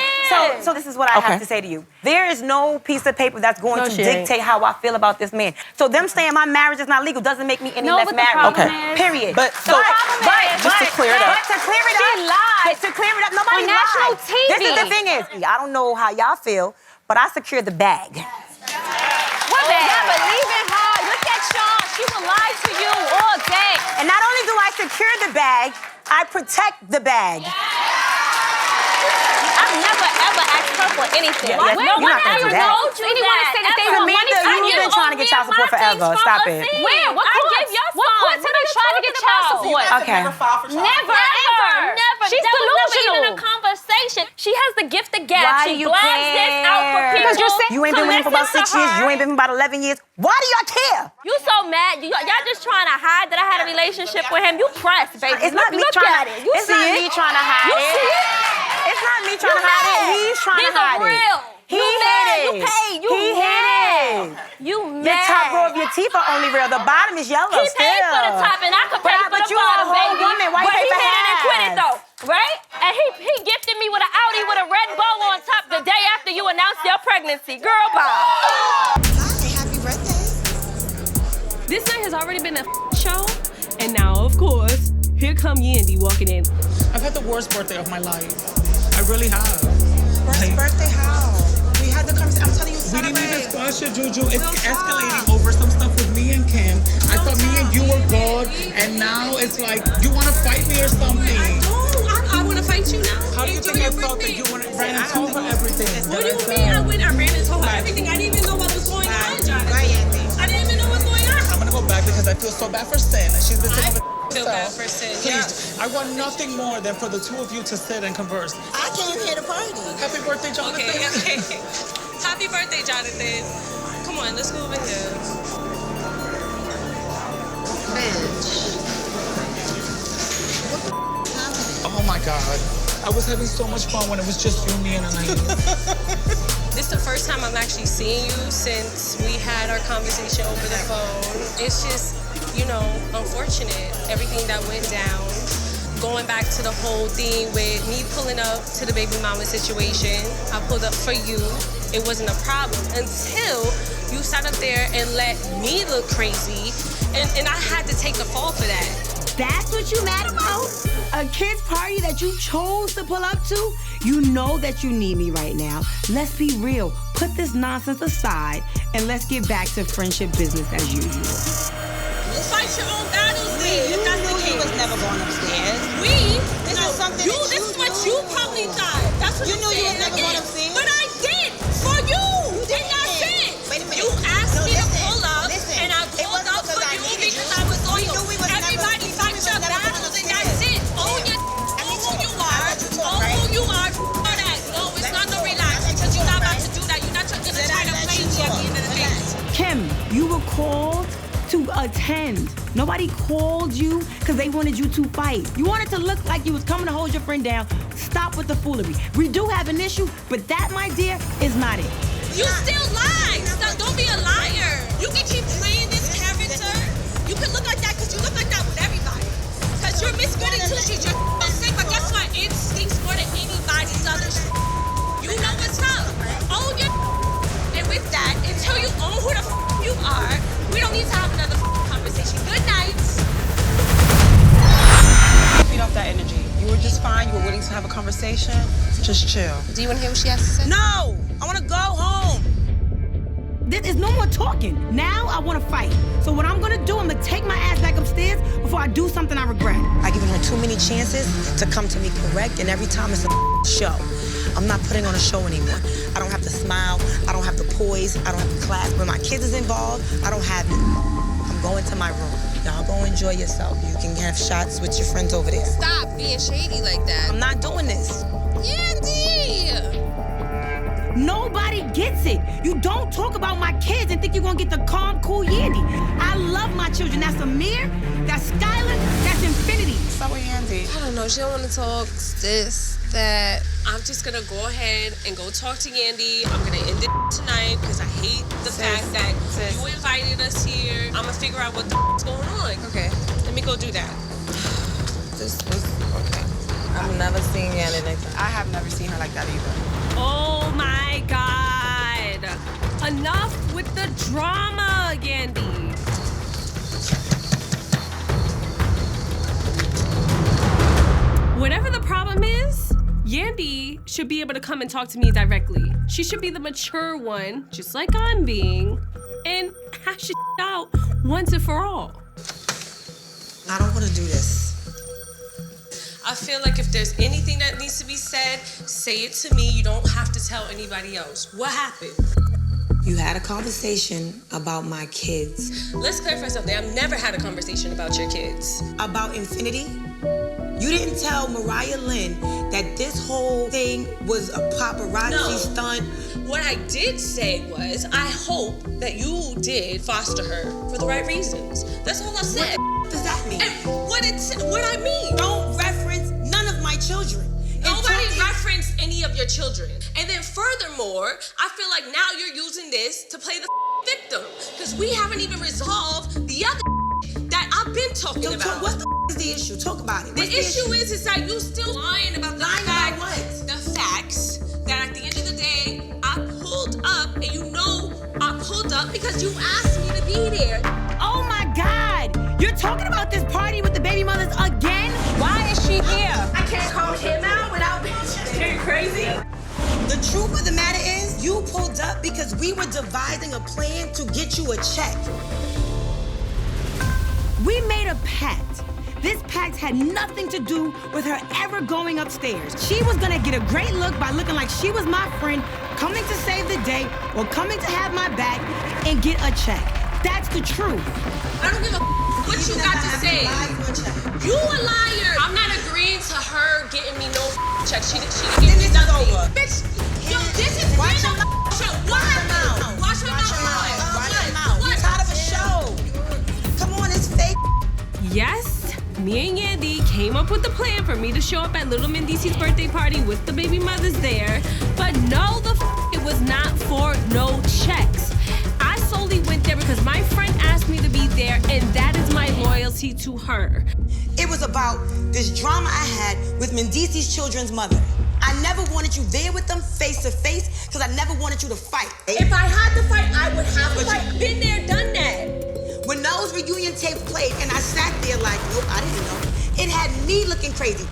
So this is what I have to say to you. There is no piece of paper that's going to dictate how I feel about this man. So them saying my marriage is not legal doesn't make me any less married. Period. But just to clear it up. To clear it up. She lied. To clear it up. Nobody lied. National TV. This is the thing is, I don't know how y'all feel, but I secured the bag. What bag? Yeah, believe in her. Look at Sean. She will lie to you all day. And not only do I secure the bag, I protect the bag. I've never ever asked her for anything. Yeah, no one ever told you anyone that. say that they want money from you? You've been trying to get child support forever. Stop it. Where? What courts? What courts have been trying to get child support? Okay. Never, ever. Never. She's that delusional. was never even a conversation. She has the gift of gab. Why She you blasts this out for people. Because you're saying you ain't been winning for about 6 years. You ain't been about 11 years. Why do y'all care? You so mad. Y'all just trying to hide that I had a relationship with him. You pressed, baby. It's not me trying to. You it's not me trying to hide you it. See it? It's not me trying to hide it. He's trying to hide it. Real. He hid it. You paid. You he hid it. You mad. Your top row of your teeth are only real. The bottom is yellow. He paid for the top, and I could pay for the you are a bottom, whole baby. woman. Why but you pay he for hit it and quit it half? though, right? And he gifted me with an Audi with a red bow on top the day after you announced your pregnancy. Girl, bye. Happy birthday. This night has already been a show, and now, of course, here come Yandy walking in. I've had the worst birthday of my life. I really have. Worst birthday? How? We had the conversation. I'm telling you, we didn't even squash it, Juju. It's escalating over some stuff with me and Kim. I thought me and you were good, and now it's like you want to fight me or something. I want to fight you now. How do you think I felt that you ran and told her everything? What do you mean I ran and told her everything? I didn't even know what was going on, Jonathan. I didn't even know what's going on. I'm gonna go back because I feel so bad for Sin, and she's been sitting over. Feel bad for Sin. Please, I want nothing more than for the two of you to sit and converse. I came here to party. Happy birthday, Jonathan. Okay. Happy birthday, Jonathan. Come on, let's go over here. Bitch. Oh my God. I was having so much fun when it was just you, me, and Anaïs. This is the first time I'm actually seeing you since we had our conversation over the phone. It's just, unfortunate, everything that went down. Going back to the whole thing with me pulling up to the baby mama situation. I pulled up for you. It wasn't a problem until you sat up there and let me look crazy. And I had to take the fall for that. That's what you mad about? A kid's party that you chose to pull up to? You know that you need me right now. Let's be real. Put this nonsense aside and let's get back to friendship business as usual. We'll fight your own battles then. You knew he was never going upstairs. This is something This is what you probably thought. That's what you knew you was never going upstairs. But I did for you. And that's it. Wait a minute. You asked me to pull up, and I pulled up for you because I was loyal. Everybody fight your battles, and that's it. Own who you are. Own who you are. called to attend. Nobody called you because they wanted you to fight. You wanted to look like you was coming to hold your friend down. Stop with the foolery. We do have an issue, but that, my dear, is not it. You still lie. So don't be a liar. You can keep playing this character. You can look like that because you look like that with everybody. Because you're Miss Goody Two Shoes. You're sick, but guess what? It stinks more than anybody's other shit. You know what's up. Own your and with that, until you own who the you are, we don't need to have another conversation. Good night. Feed off that energy. You were just fine. You were willing to have a conversation. Just chill. Do you want to hear what she has to say? No! I want to go home. There is no more talking. Now I want to fight. So what I'm going to do, I'm going to take my ass back upstairs before I do something I regret. I've given her too many chances to come to me correct, and every time it's a show. I'm not putting on a show anymore. I don't have to smile. I don't have the poise. I don't have the class. When my kids is involved, I don't have it. I'm going to my room. Y'all go enjoy yourself. You can have shots with your friends over there. Stop being shady like that. I'm not doing this. Yandy! Nobody gets it. You don't talk about my kids and think you're gonna get the calm, cool Yandy. I love my children. That's Amir, that's Skylar, that's Infinity. So Yandy. I don't know, she don't want to talk this, that. I'm just gonna go ahead and go talk to Yandy. I'm gonna end it tonight because I hate the fact that you invited us here. I'm gonna figure out what the f***'s going on. Okay. Let me go do that. This was okay. I've never seen Yandy like that. I have never seen her like that either. Oh my God. Enough with the drama, Yandy. Whatever the problem is, Yandy should be able to come and talk to me directly. She should be the mature one, just like I'm being, and hash it out once and for all. I don't want to do this. I feel like if there's anything that needs to be said, say it to me. You don't have to tell anybody else. What happened? You had a conversation about my kids. Let's clarify something. I've never had a conversation about your kids. About Infinity? You didn't tell Mariah Lynn that this whole thing was a paparazzi stunt? What I did say was, I hope that you did foster her for the right reasons. That's all I said. What does that mean? And what I mean? Don't reference none of my children. Nobody referenced any of your children. And then furthermore, I feel like now you're using this to play the victim. Because we haven't even resolved the other that I've been talking about. What the is the issue? Talk about it. The issue is that you still lying about the facts that at the end of the day, I pulled up, and you know I pulled up because you asked me to be there. Oh my God! You're talking about this party with the baby mothers again? Why is she here? I can't call him out without being crazy. The truth of the matter is, you pulled up because we were devising a plan to get you a check. We made a pact. This pact had nothing to do with her ever going upstairs. She was gonna get a great look by looking like she was my friend, coming to save the day, or coming to have my back and get a check. That's the truth. I don't give a what you got to say. You a liar. I'm not agreeing to her getting me no check. She didn't give me nothing. Bitch, yo, this is Watch your mouth. What happened? Watch my mouth. Watch your mouth. You're tired of a show. Come on, it's fake. Yes, me and Yandy came up with the plan for me to show up at Little Mendici's birthday party with the baby mothers there. But no, it was not for no checks. I solely went there because my friend asked me to be there, and that is my loyalty to her. It was about this drama I had with Mendici's children's mother. I never wanted you there with them face to face because I never wanted you to fight. If I had to fight, I would have to fight. Been there, done that. When those reunion tapes played and I sat there like, nope, I didn't know, it had me looking crazy.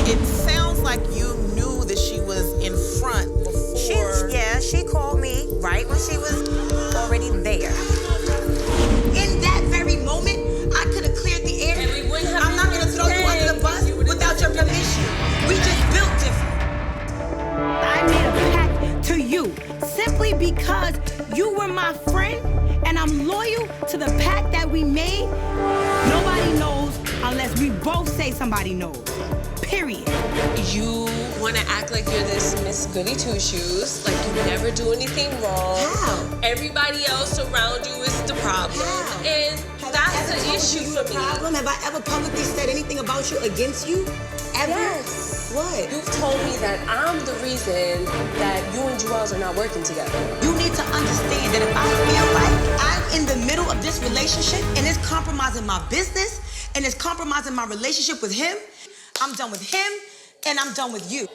It sounds like you knew that she was in front before. She called me right when she was already there. In that very moment, I could have cleared the air. I'm not going to throw you under the bus without your permission. We just built different. I made a pact to you simply because you were my friend and I'm loyal to the pact that we made. Nobody knows unless we both say somebody knows. Period. You want to act like you're this Miss Goody Two Shoes, like you never do anything wrong. How? Everybody else around you is the problem. And that's the issue for me. Problem? Have I ever publicly said anything about you against you? Ever? Yes. What? You've told me that I'm the reason that you and Joel's are not working together. You need to understand that if I feel like I'm in the middle of this relationship and it's compromising my business and it's compromising my relationship with him, I'm done with him and I'm done with you.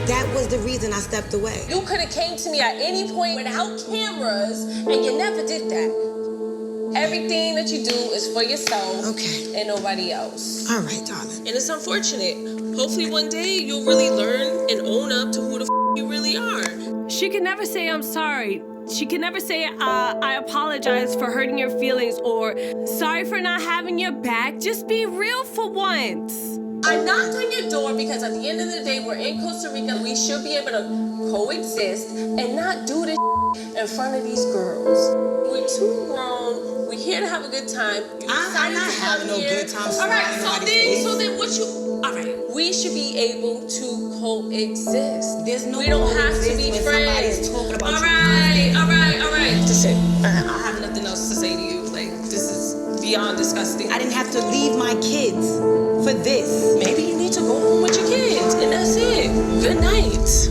That was the reason I stepped away. You could have came to me at any point without cameras, and you never did that. Everything that you do is for yourself and nobody else. All right, darling. And it's unfortunate. Hopefully one day you'll really learn and own up to who the you really are. She can never say I'm sorry. She can never say I apologize for hurting your feelings or sorry for not having your back. Just be real for once. I knocked on your door because at the end of the day, we're in Costa Rica. We should be able to coexist and not do this in front of these girls. We're too grown. We're here to have a good time. I'm not having no good time. All right, so then what you... All right, we should be able to coexist. There's no we don't have to be when friends. Somebody's talking about all right. That's it. I have nothing else to say to you. Like, this is beyond disgusting. I didn't have to leave my kids for this. Maybe you need to go home with your kids, and that's it. Good night.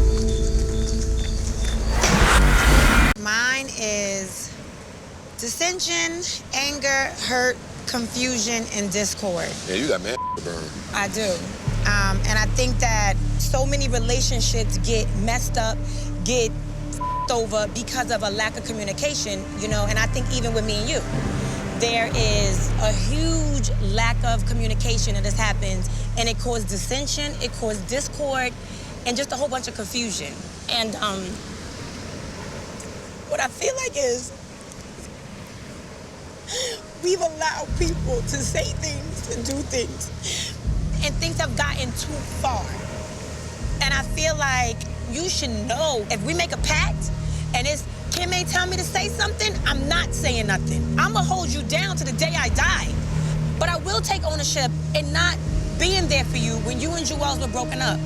Mine is dissension, anger, hurt, confusion, and discord. Yeah, you got man to burn. I do. And I think that so many relationships get messed up, get over because of a lack of communication, you know, and I think even with me and you, there is a huge lack of communication that has happened, and it caused dissension, it caused discord, and just a whole bunch of confusion. And what I feel like is we've allowed people to say things, to do things, and things have gotten too far. And I feel like you should know, if we make a pact and it's Kim may tell me to say something, I'm not saying nothing. I'm gonna hold you down to the day I die. But I will take ownership in not being there for you when you and Joel's were broken up.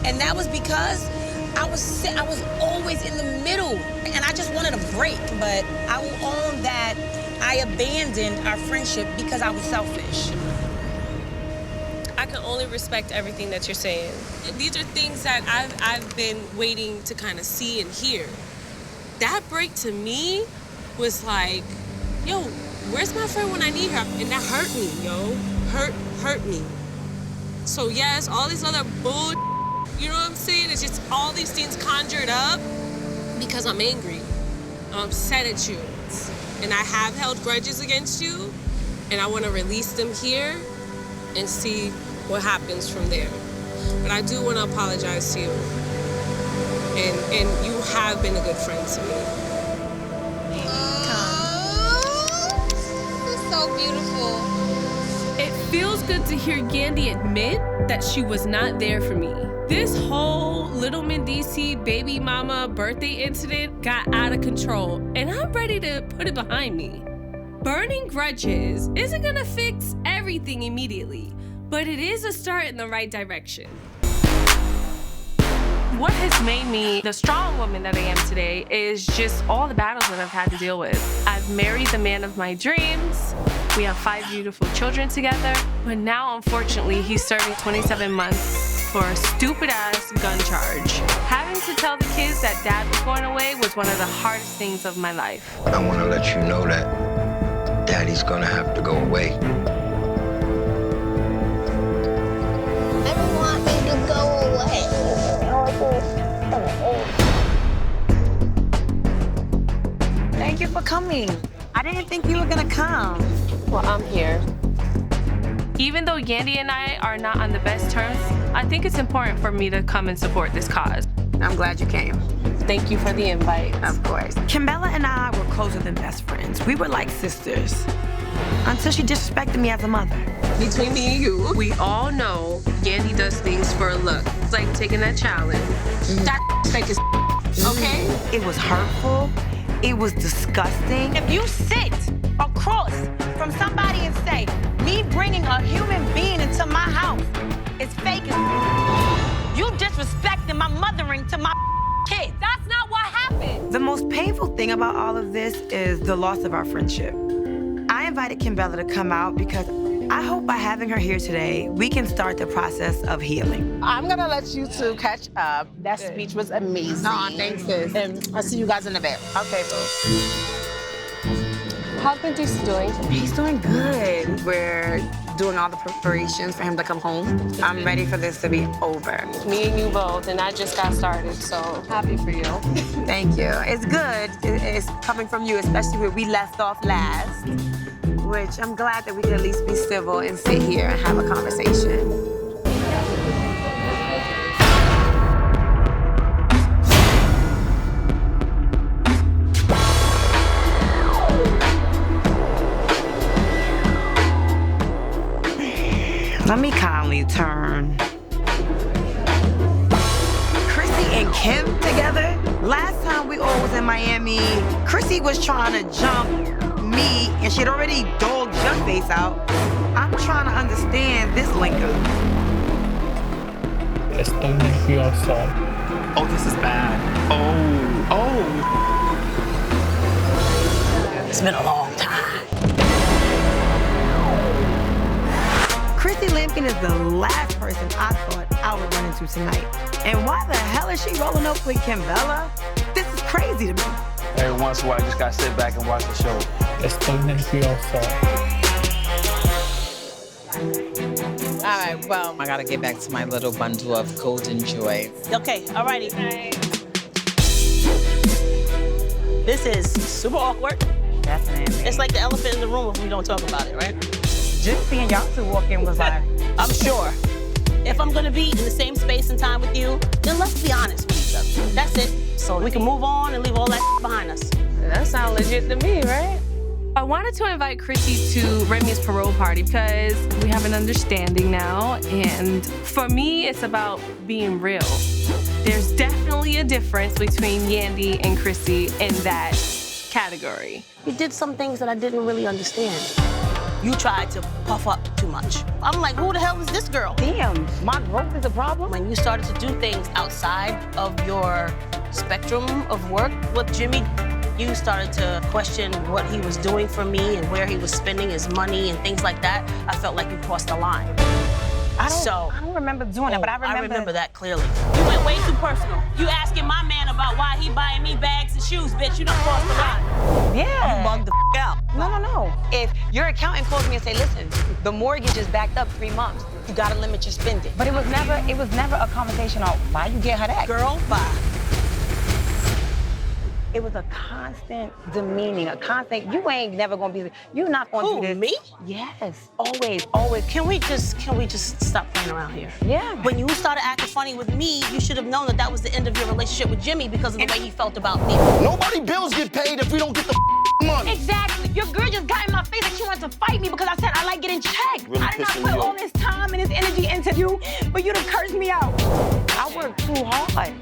And that was because I was always in the middle, and I just wanted a break. But I will own that I abandoned our friendship because I was selfish. I can only respect everything that you're saying. And these are things that I've been waiting to kind of see and hear. That break to me was like, yo, where's my friend when I need her? And that hurt me, yo. Hurt me. So yes, all these other bull, you know what I'm saying? It's just all these things conjured up because I'm angry. I'm upset at you. And I have held grudges against you, and I want to release them here and see what happens from there. But I do want to apologize to you. And you have been a good friend to me. It's so beautiful. It feels good to hear Yandy admit that she was not there for me. This whole Little Mendici baby mama birthday incident got out of control, and I'm ready to put it behind me. Burning grudges isn't gonna fix everything immediately, but it is a start in the right direction. What has made me the strong woman that I am today is just all the battles that I've had to deal with. I've married the man of my dreams. We have 5 beautiful children together, but now, unfortunately, he's serving 27 months for a stupid-ass gun charge. Having to tell the kids that Dad was going away was one of the hardest things of my life. I want to let you know that Daddy's gonna have to go away. I don't want me to go away. Thank you for coming. I didn't think you were gonna come. Well, I'm here. Even though Yandy and I are not on the best terms, I think it's important for me to come and support this cause. I'm glad you came. Thank you for the invite. Of course. Kimbella and I were closer than best friends. We were like sisters. Until she disrespected me as a mother. Between me and you, we all know Yandy does things for a look. It's like taking that challenge. That fake is okay? It was hurtful. It was disgusting. If you sit across from somebody and say, me bringing a human being into my house is fake, you disrespecting my mothering to my kids. That's not what happened. The most painful thing about all of this is the loss of our friendship. I invited Kimbella to come out because I hope by having her here today, we can start the process of healing. I'm gonna let you two catch up. That speech was amazing. Aw, thanks, sis. And I'll see you guys in the bed. Okay, boo. How's Quintus doing? He's doing good. We're doing all the preparations for him to come home. I'm ready for this to be over. Me and you both, and I just got started, so happy for you. Thank you. It's good. It's coming from you, especially where we left off last, which I'm glad that we can at least be civil and sit here and have a conversation. Let me kindly turn. Chrissy and Kim together? Last time we all was in Miami, Chrissy was trying to jump me, and she'd already dogged your face out. I'm trying to understand this lingo. Estoy nervioso. Oh, this is bad. Oh. It's been a long time. Chrissy Lampkin is the last person I thought I would run into tonight. And why the hell is she rolling up with Kimbella? This is crazy to me. Every once in a while, you just gotta sit back and watch the show. Estoy nervioso. All right, well, I gotta get back to my little bundle of golden joy. Okay, alrighty. This is super awkward. Definitely. It's like the elephant in the room if we don't talk about it, right? Just seeing y'all two walk in was like... I'm sure. If I'm gonna be in the same space and time with you, then let's be honest with each other. That's it. So we can move on and leave all that behind us. That sounds legit to me, right? I wanted to invite Chrissy to Remy's parole party because we have an understanding now, and for me, it's about being real. There's definitely a difference between Yandy and Chrissy in that category. You did some things that I didn't really understand. You tried to puff up too much. I'm like, who the hell is this girl? Damn, my growth is a problem? When you started to do things outside of your spectrum of work with Jimmy, you started to question what he was doing for me and where he was spending his money and things like that. I felt like you crossed the line. I don't remember doing it, but I remember that clearly. You went way too personal. You asking my man about why he buying me bags and shoes, bitch. You done crossed the line. Yeah. You bugged the out. No. If your accountant calls me and say, listen, the mortgage is backed up 3 months, you gotta limit your spending. But it was never a conversation on why you get her that. Girl, bye. It was a constant demeaning, a constant, you ain't never gonna be, you're not gonna do this. Me? Yes, always. Can we just stop playing around here? Yeah. When you started acting funny with me, you should have known that was the end of your relationship with Jimmy because of the way he felt about me. Nobody bills get paid if we don't get the money. Exactly. Your girl just got in my face and she wanted to fight me because I said I like getting checked. Really I did not pissing put you all off. this time and this energy into you, but you done cursed me out. I worked too hard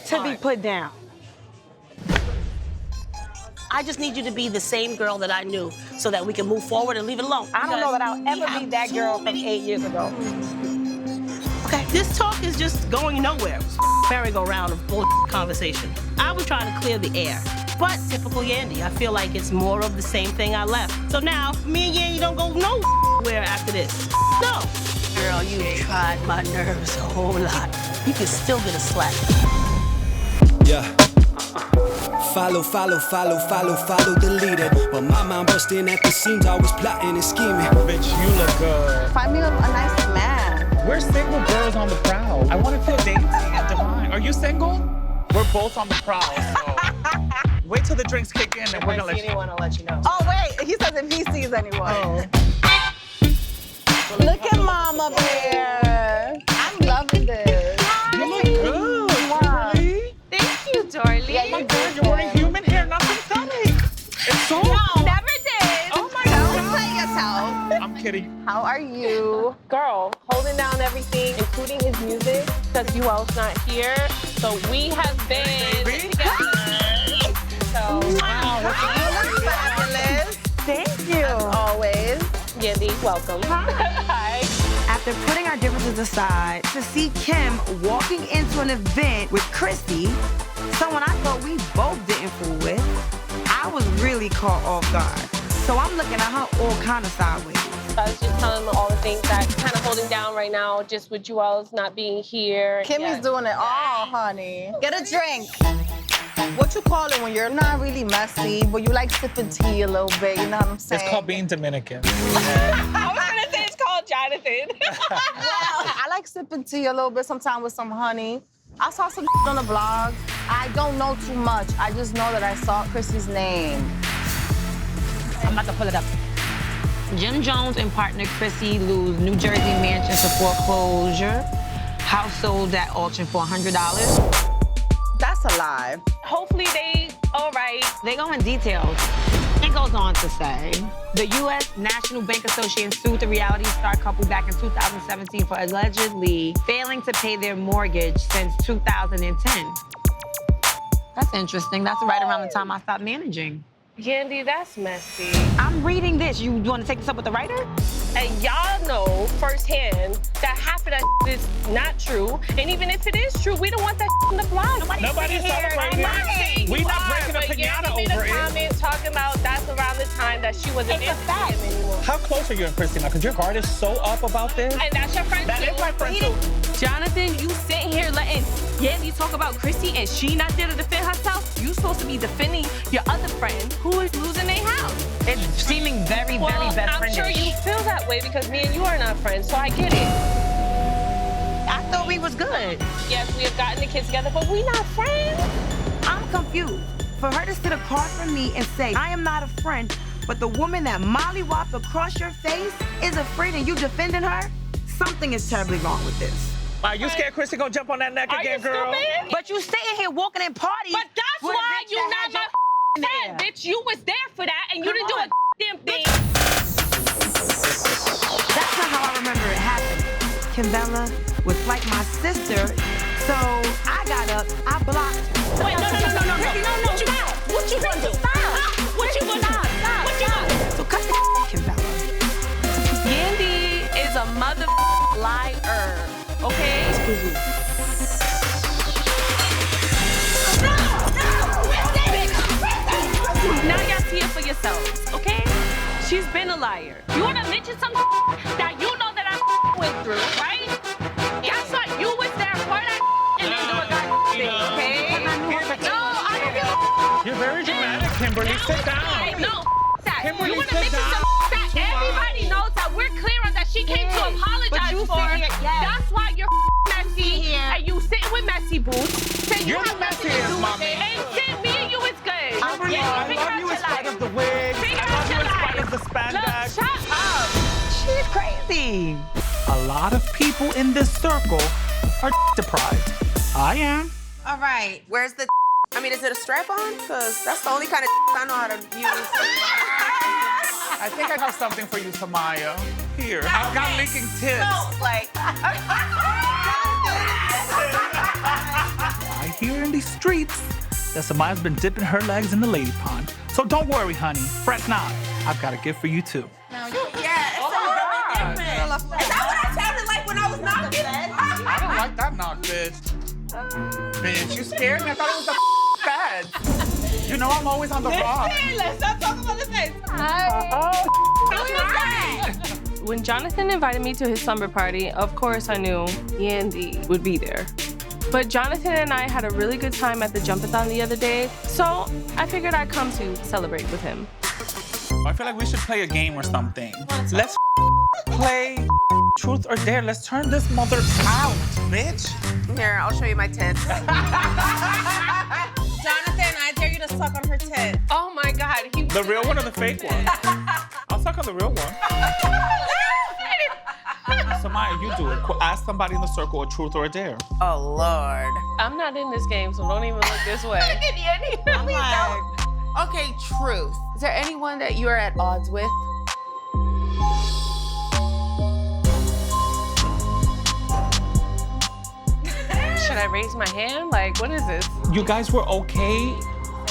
to be put down. I just need you to be the same girl that I knew so that we can move forward and leave it alone. I don't know that I'll ever be that girl from 8 years ago. Okay, this talk is just going nowhere. Merry-go-round of bull conversation. I was trying to clear the air. But typical Yandy, I feel like it's more of the same thing I left. So now, me and Yandy don't go nowhere after this. No. Girl, you tried my nerves a whole lot. You can still get a slap. Yeah. Follow the leader. But my mind busting at the seams, I was plotting and scheming. Bitch, you look good. Find me a nice man. We're single girls on the prowl. I want to feel dainty and divine. Are you single? We're both on the prowl, so wait till the drinks kick in and we're gonna let you know. I'll let you know. Oh, wait, he says if he sees anyone. Oh. Look at Mom up here. I'm loving this. You look good. Really? Thank you, Dorley. Oh my God, you're wearing human hair, not synthetic. It's so No, never did. Oh my Don't God. play yourself. I'm kidding. How are you? Girl, holding down everything, including his music, because Joel's not here. So we have been together. So, Wow, fabulous. Thank you. As always. Yandy, welcome. Hi. After putting our differences aside, to see Kim walking into an event with Christy someone I thought we both didn't fool with. I was really caught off guard. So I'm looking at her all kind of sideways. I was just telling them all the things that kind of holding down right now, just with Joel's not being here. Kimmy's doing it all, honey. Get a drink. What you call it when you're not really messy, but you like sipping tea a little bit, you know what I'm saying? It's called being Dominican. I was gonna say it's called Jonathan. Well, I like sipping tea a little bit sometimes with some honey. I saw some on the blog. I don't know too much. I just know that I saw Chrissy's name. I'm about to pull it up. Jim Jones and partner Chrissy lose New Jersey mansion to foreclosure. House sold at auction for $100. That's a lie. Hopefully they all right. They go in details. It goes on to say, the U.S. National Bank Association sued the reality star couple back in 2017 for allegedly failing to pay their mortgage since 2010. That's interesting. That's right around the time I stopped managing. Yandy, that's messy. I'm reading this. You want to take this up with the writer? And y'all know firsthand that half of that is not true. And even if it is true, we don't want that in the blog. Nobody's celebrating. We're not breaking a pinata over it. Yandy made a comment talking about that's around the time that she wasn't into him anymore. How close are you and Christy now? Because your guard is so up about this. And that's your friend That too. is my friend too. Jonathan, you sitting here letting Yandy talk about Christy and she not there to defend herself? You supposed to be defending your other friend who is losing their house. It's seeming very, well, very best I'm friendish. sure you feel that way because me and you are not friends, so I get it. I thought we was good. Yes, we have gotten the kids together, but we not friends. I'm confused. For her to sit across from me and say, I am not a friend, but the woman that mollywopped across your face is afraid and you defending her, something is terribly wrong with this. Are you scared Christy gonna jump on that neck again, girl? Stupid? But you sitting here walking in parties. But that's with a why bitch you that not had my your friend, bitch. You was there for that, and you didn't do a damn thing. That's not how I remember it happening. Kimbella was like my sister, so I got up, I blocked her. Wait, no. What you got? What you gonna do? Stop. What you gonna do? What you gonna do? So cut the Kimbella. Yandy is a mother liar. Okay? Now y'all see it for yourselves, okay? She's been a liar. You wanna mention something that you know that I went through, right? Guess what? You was there for that and then do a thing, okay? No, I don't give a You're very dramatic, Kimberly. Sit down. No, that. Kimberly, You wanna sit mention down. something that everybody knows that we're clear on that she came to apologize for. That's why you're messy and you sitting with messy boots. You're the messiest, mommy. And Tim, me and you is good. I love you in spite of the wig. I love you in spite of the spandex. Shut up. She's crazy. A lot of people in this circle are deprived. I am. All right, where's the I mean, is it a strap-on? Because that's the only kind of I know how to use. I think I have something for you, Samaya. Here, I've got leaking tips. No, like. I hear in these streets that Samaya's been dipping her legs in the lady pond. So don't worry, honey. Fret not. I've got a gift for you, too. Yeah, it's a little bit different. Is that what I sounded like when I was knocking? I don't like that knock, bitch. Bitch, you scared me? I thought it was the feds. You know I'm always on the rock. Let's not talk about the feds. When Jonathan invited me to his slumber party, of course I knew Yandy would be there. But Jonathan and I had a really good time at the Jump-a-thon the other day, so I figured I'd come to celebrate with him. I feel like we should play a game or something. Let's play Truth or Dare. Let's turn this mother out, bitch. Here, I'll show you my tits. Jonathan, I dare you to suck on her tit. Oh my God. The real one or the fake one? I'll suck on the real one. Samaya, you do it. Ask somebody in the circle a truth or a dare. Oh, Lord. I'm not in this game, so don't even look this way. I'm like, okay, truth. Is there anyone that you're at odds with? Should I raise my hand? Like, what is this? You guys were okay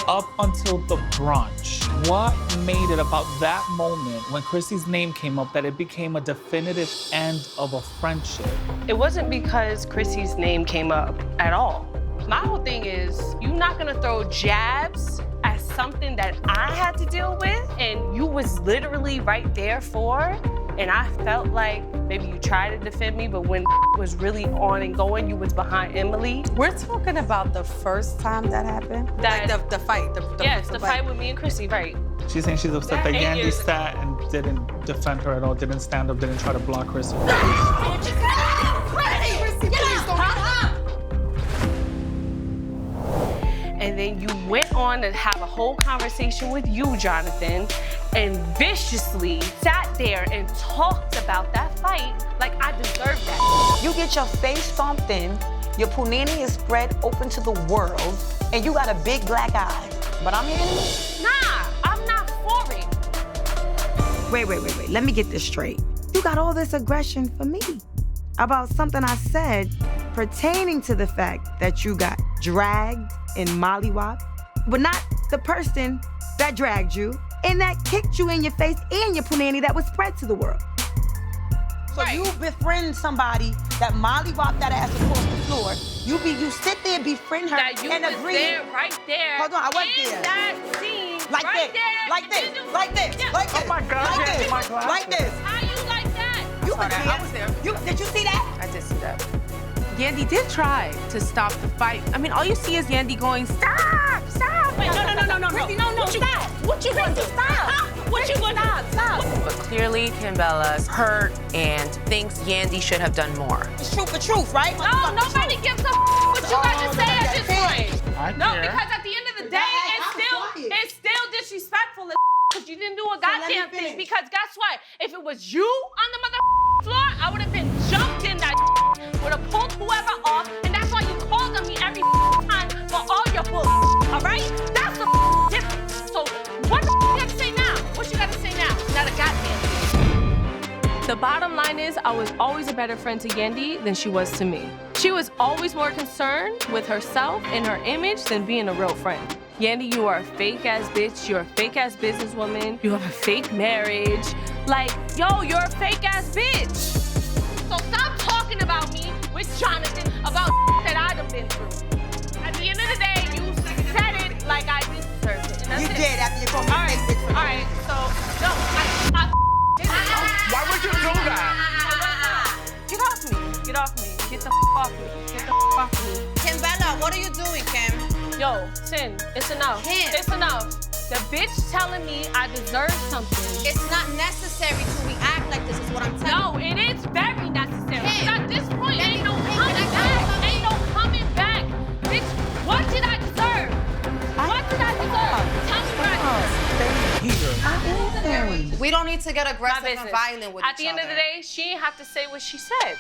up until the brunch. What made it about that moment when Chrissy's name came up that it became a definitive end of a friendship? It wasn't because Chrissy's name came up at all. My whole thing is, you're not gonna throw jabs at something that I had to deal with, and you was literally right there for, and I felt like maybe you tried to defend me, but when was really on and going, you was behind Emily. We're talking about the first time that happened? That, like the fight. Yes, the fight with me and Chrissy, right. She's saying she's upset that 8 Yandy years ago. sat and didn't defend her at all, didn't stand up, didn't try to block her. So. And then you went on to have a whole conversation with you, Jonathan, and viciously sat there and talked about that fight like I deserved that. You get your face stomped in, your punani is spread open to the world, and you got a big black eye. But I'm your enemy? Nah, I'm not for it. Wait. Let me get this straight. You got all this aggression for me about something I said pertaining to the fact that you got dragged and mollywopped, but not the person that dragged you and that kicked you in your face and your punani that was spread to the world. So you befriend somebody that mollywopped that ass across the floor. You sit there, befriend her, That you and was agree. there, right there. Hold on, I was in there. that scene, Like right this, there. like this, like this, Yeah. like this. Oh my God, like yes, this, my glasses. like this. How you like that? You was there. I was there. Did you see that? I did see that. Yandy did try to stop the fight. I mean, all you see is Yandy going, stop, stop. Wait, no. Chrissy, no, stop. What you gonna do? Stop. What you gonna do? Stop. But clearly, Kimbella's hurt and thinks Yandy should have done more. It's truth for truth, right? No, nobody gives a what you got to say at this point. I No, care. because at the end of the day, it's still disrespectful because you didn't do a goddamn thing. Because guess what? If it was you on the mother floor, I would have been jumped in that would have pulled whoever off, and that's why you called on me every time for all your bull. All right? That's the difference. So what the you got to say now? What you got to say now? Not a goddamn thing. The bottom line is, I was always a better friend to Yandy than she was to me. She was always more concerned with herself and her image than being a real friend. Yandy, you are a fake-ass bitch. You're a fake-ass businesswoman. You have a fake marriage. Like, yo, you're a fake-ass bitch. So stop talking about me with Jonathan about that I done been through. At the end of the day, you said it like I deserved it. And that's You it. did after you called me All right, a fake bitch. all right. So no, I did it. Why would you do that? Get off me. Get off me. Get the off me. Get the off me. Kimbella, what are you doing, Kim? Yo, Sin, it's enough. Kim. It's enough. The bitch telling me I deserve something. It's not necessary to react like this, is what I'm telling you. No, it is very necessary. Kim, At this point, let ain't me- no Kim, coming can I back. say something? Ain't no coming back. Bitch, what did I deserve? What did I deserve? Tell me what I deserve. We don't need to get My aggressive and business. violent with At each the end other. of the day, she ain't have to say what she said.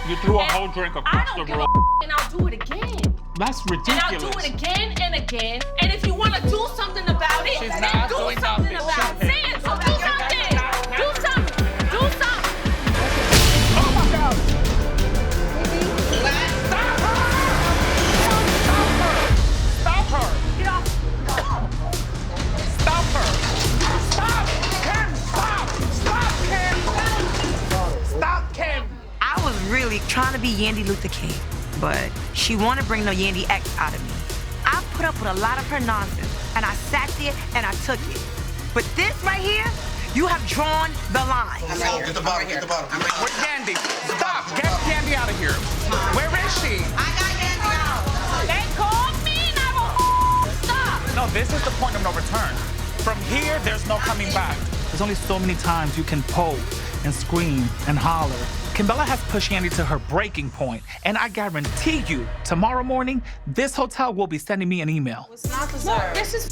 You threw a And whole drink I across don't the give room. a and I'll do it again. That's And I'll ridiculous. do it again and again. And if you want to do something about it, She's then not do doing something nothing. about it. Say it. So do something. Do something. Do something. Oh my God. Stop her. Get off. Stop her. Stop. Kim, stop. Stop, Kim. Stop, Kim. I was really trying to be Yandy Luther King, but she wanted to bring the Yandy X out of me. I put up with a lot of her nonsense, and I sat there and I took it. But this right here, you have drawn the line. Get the bottle, get the bottle. Where's Yandy? Stop. Get Yandy out of here. Where is she? I got Yandy out. They called me and I will stop. No, this is the point of no return. From here, there's no coming back. There's only so many times you can poke and scream and holler. Kimbella has pushed Yandy to her breaking point, and I guarantee you, tomorrow morning, this hotel will be sending me an email. It's not deserved. This is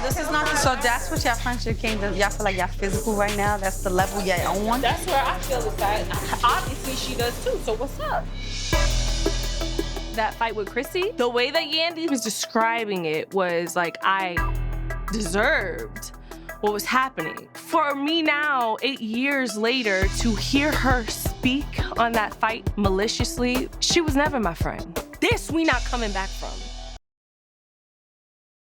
This is not So that's what y'all friendship came to. Y'all feel like y'all physical right now? That's the level y'all on? That's where I feel it's at. Obviously, she does too. So what's up? That fight with Chrissy, the way that Yandy was describing it was like I deserved what was happening. For me now, 8 years later, to hear her speak on that fight maliciously, she was never my friend. This we not coming back from.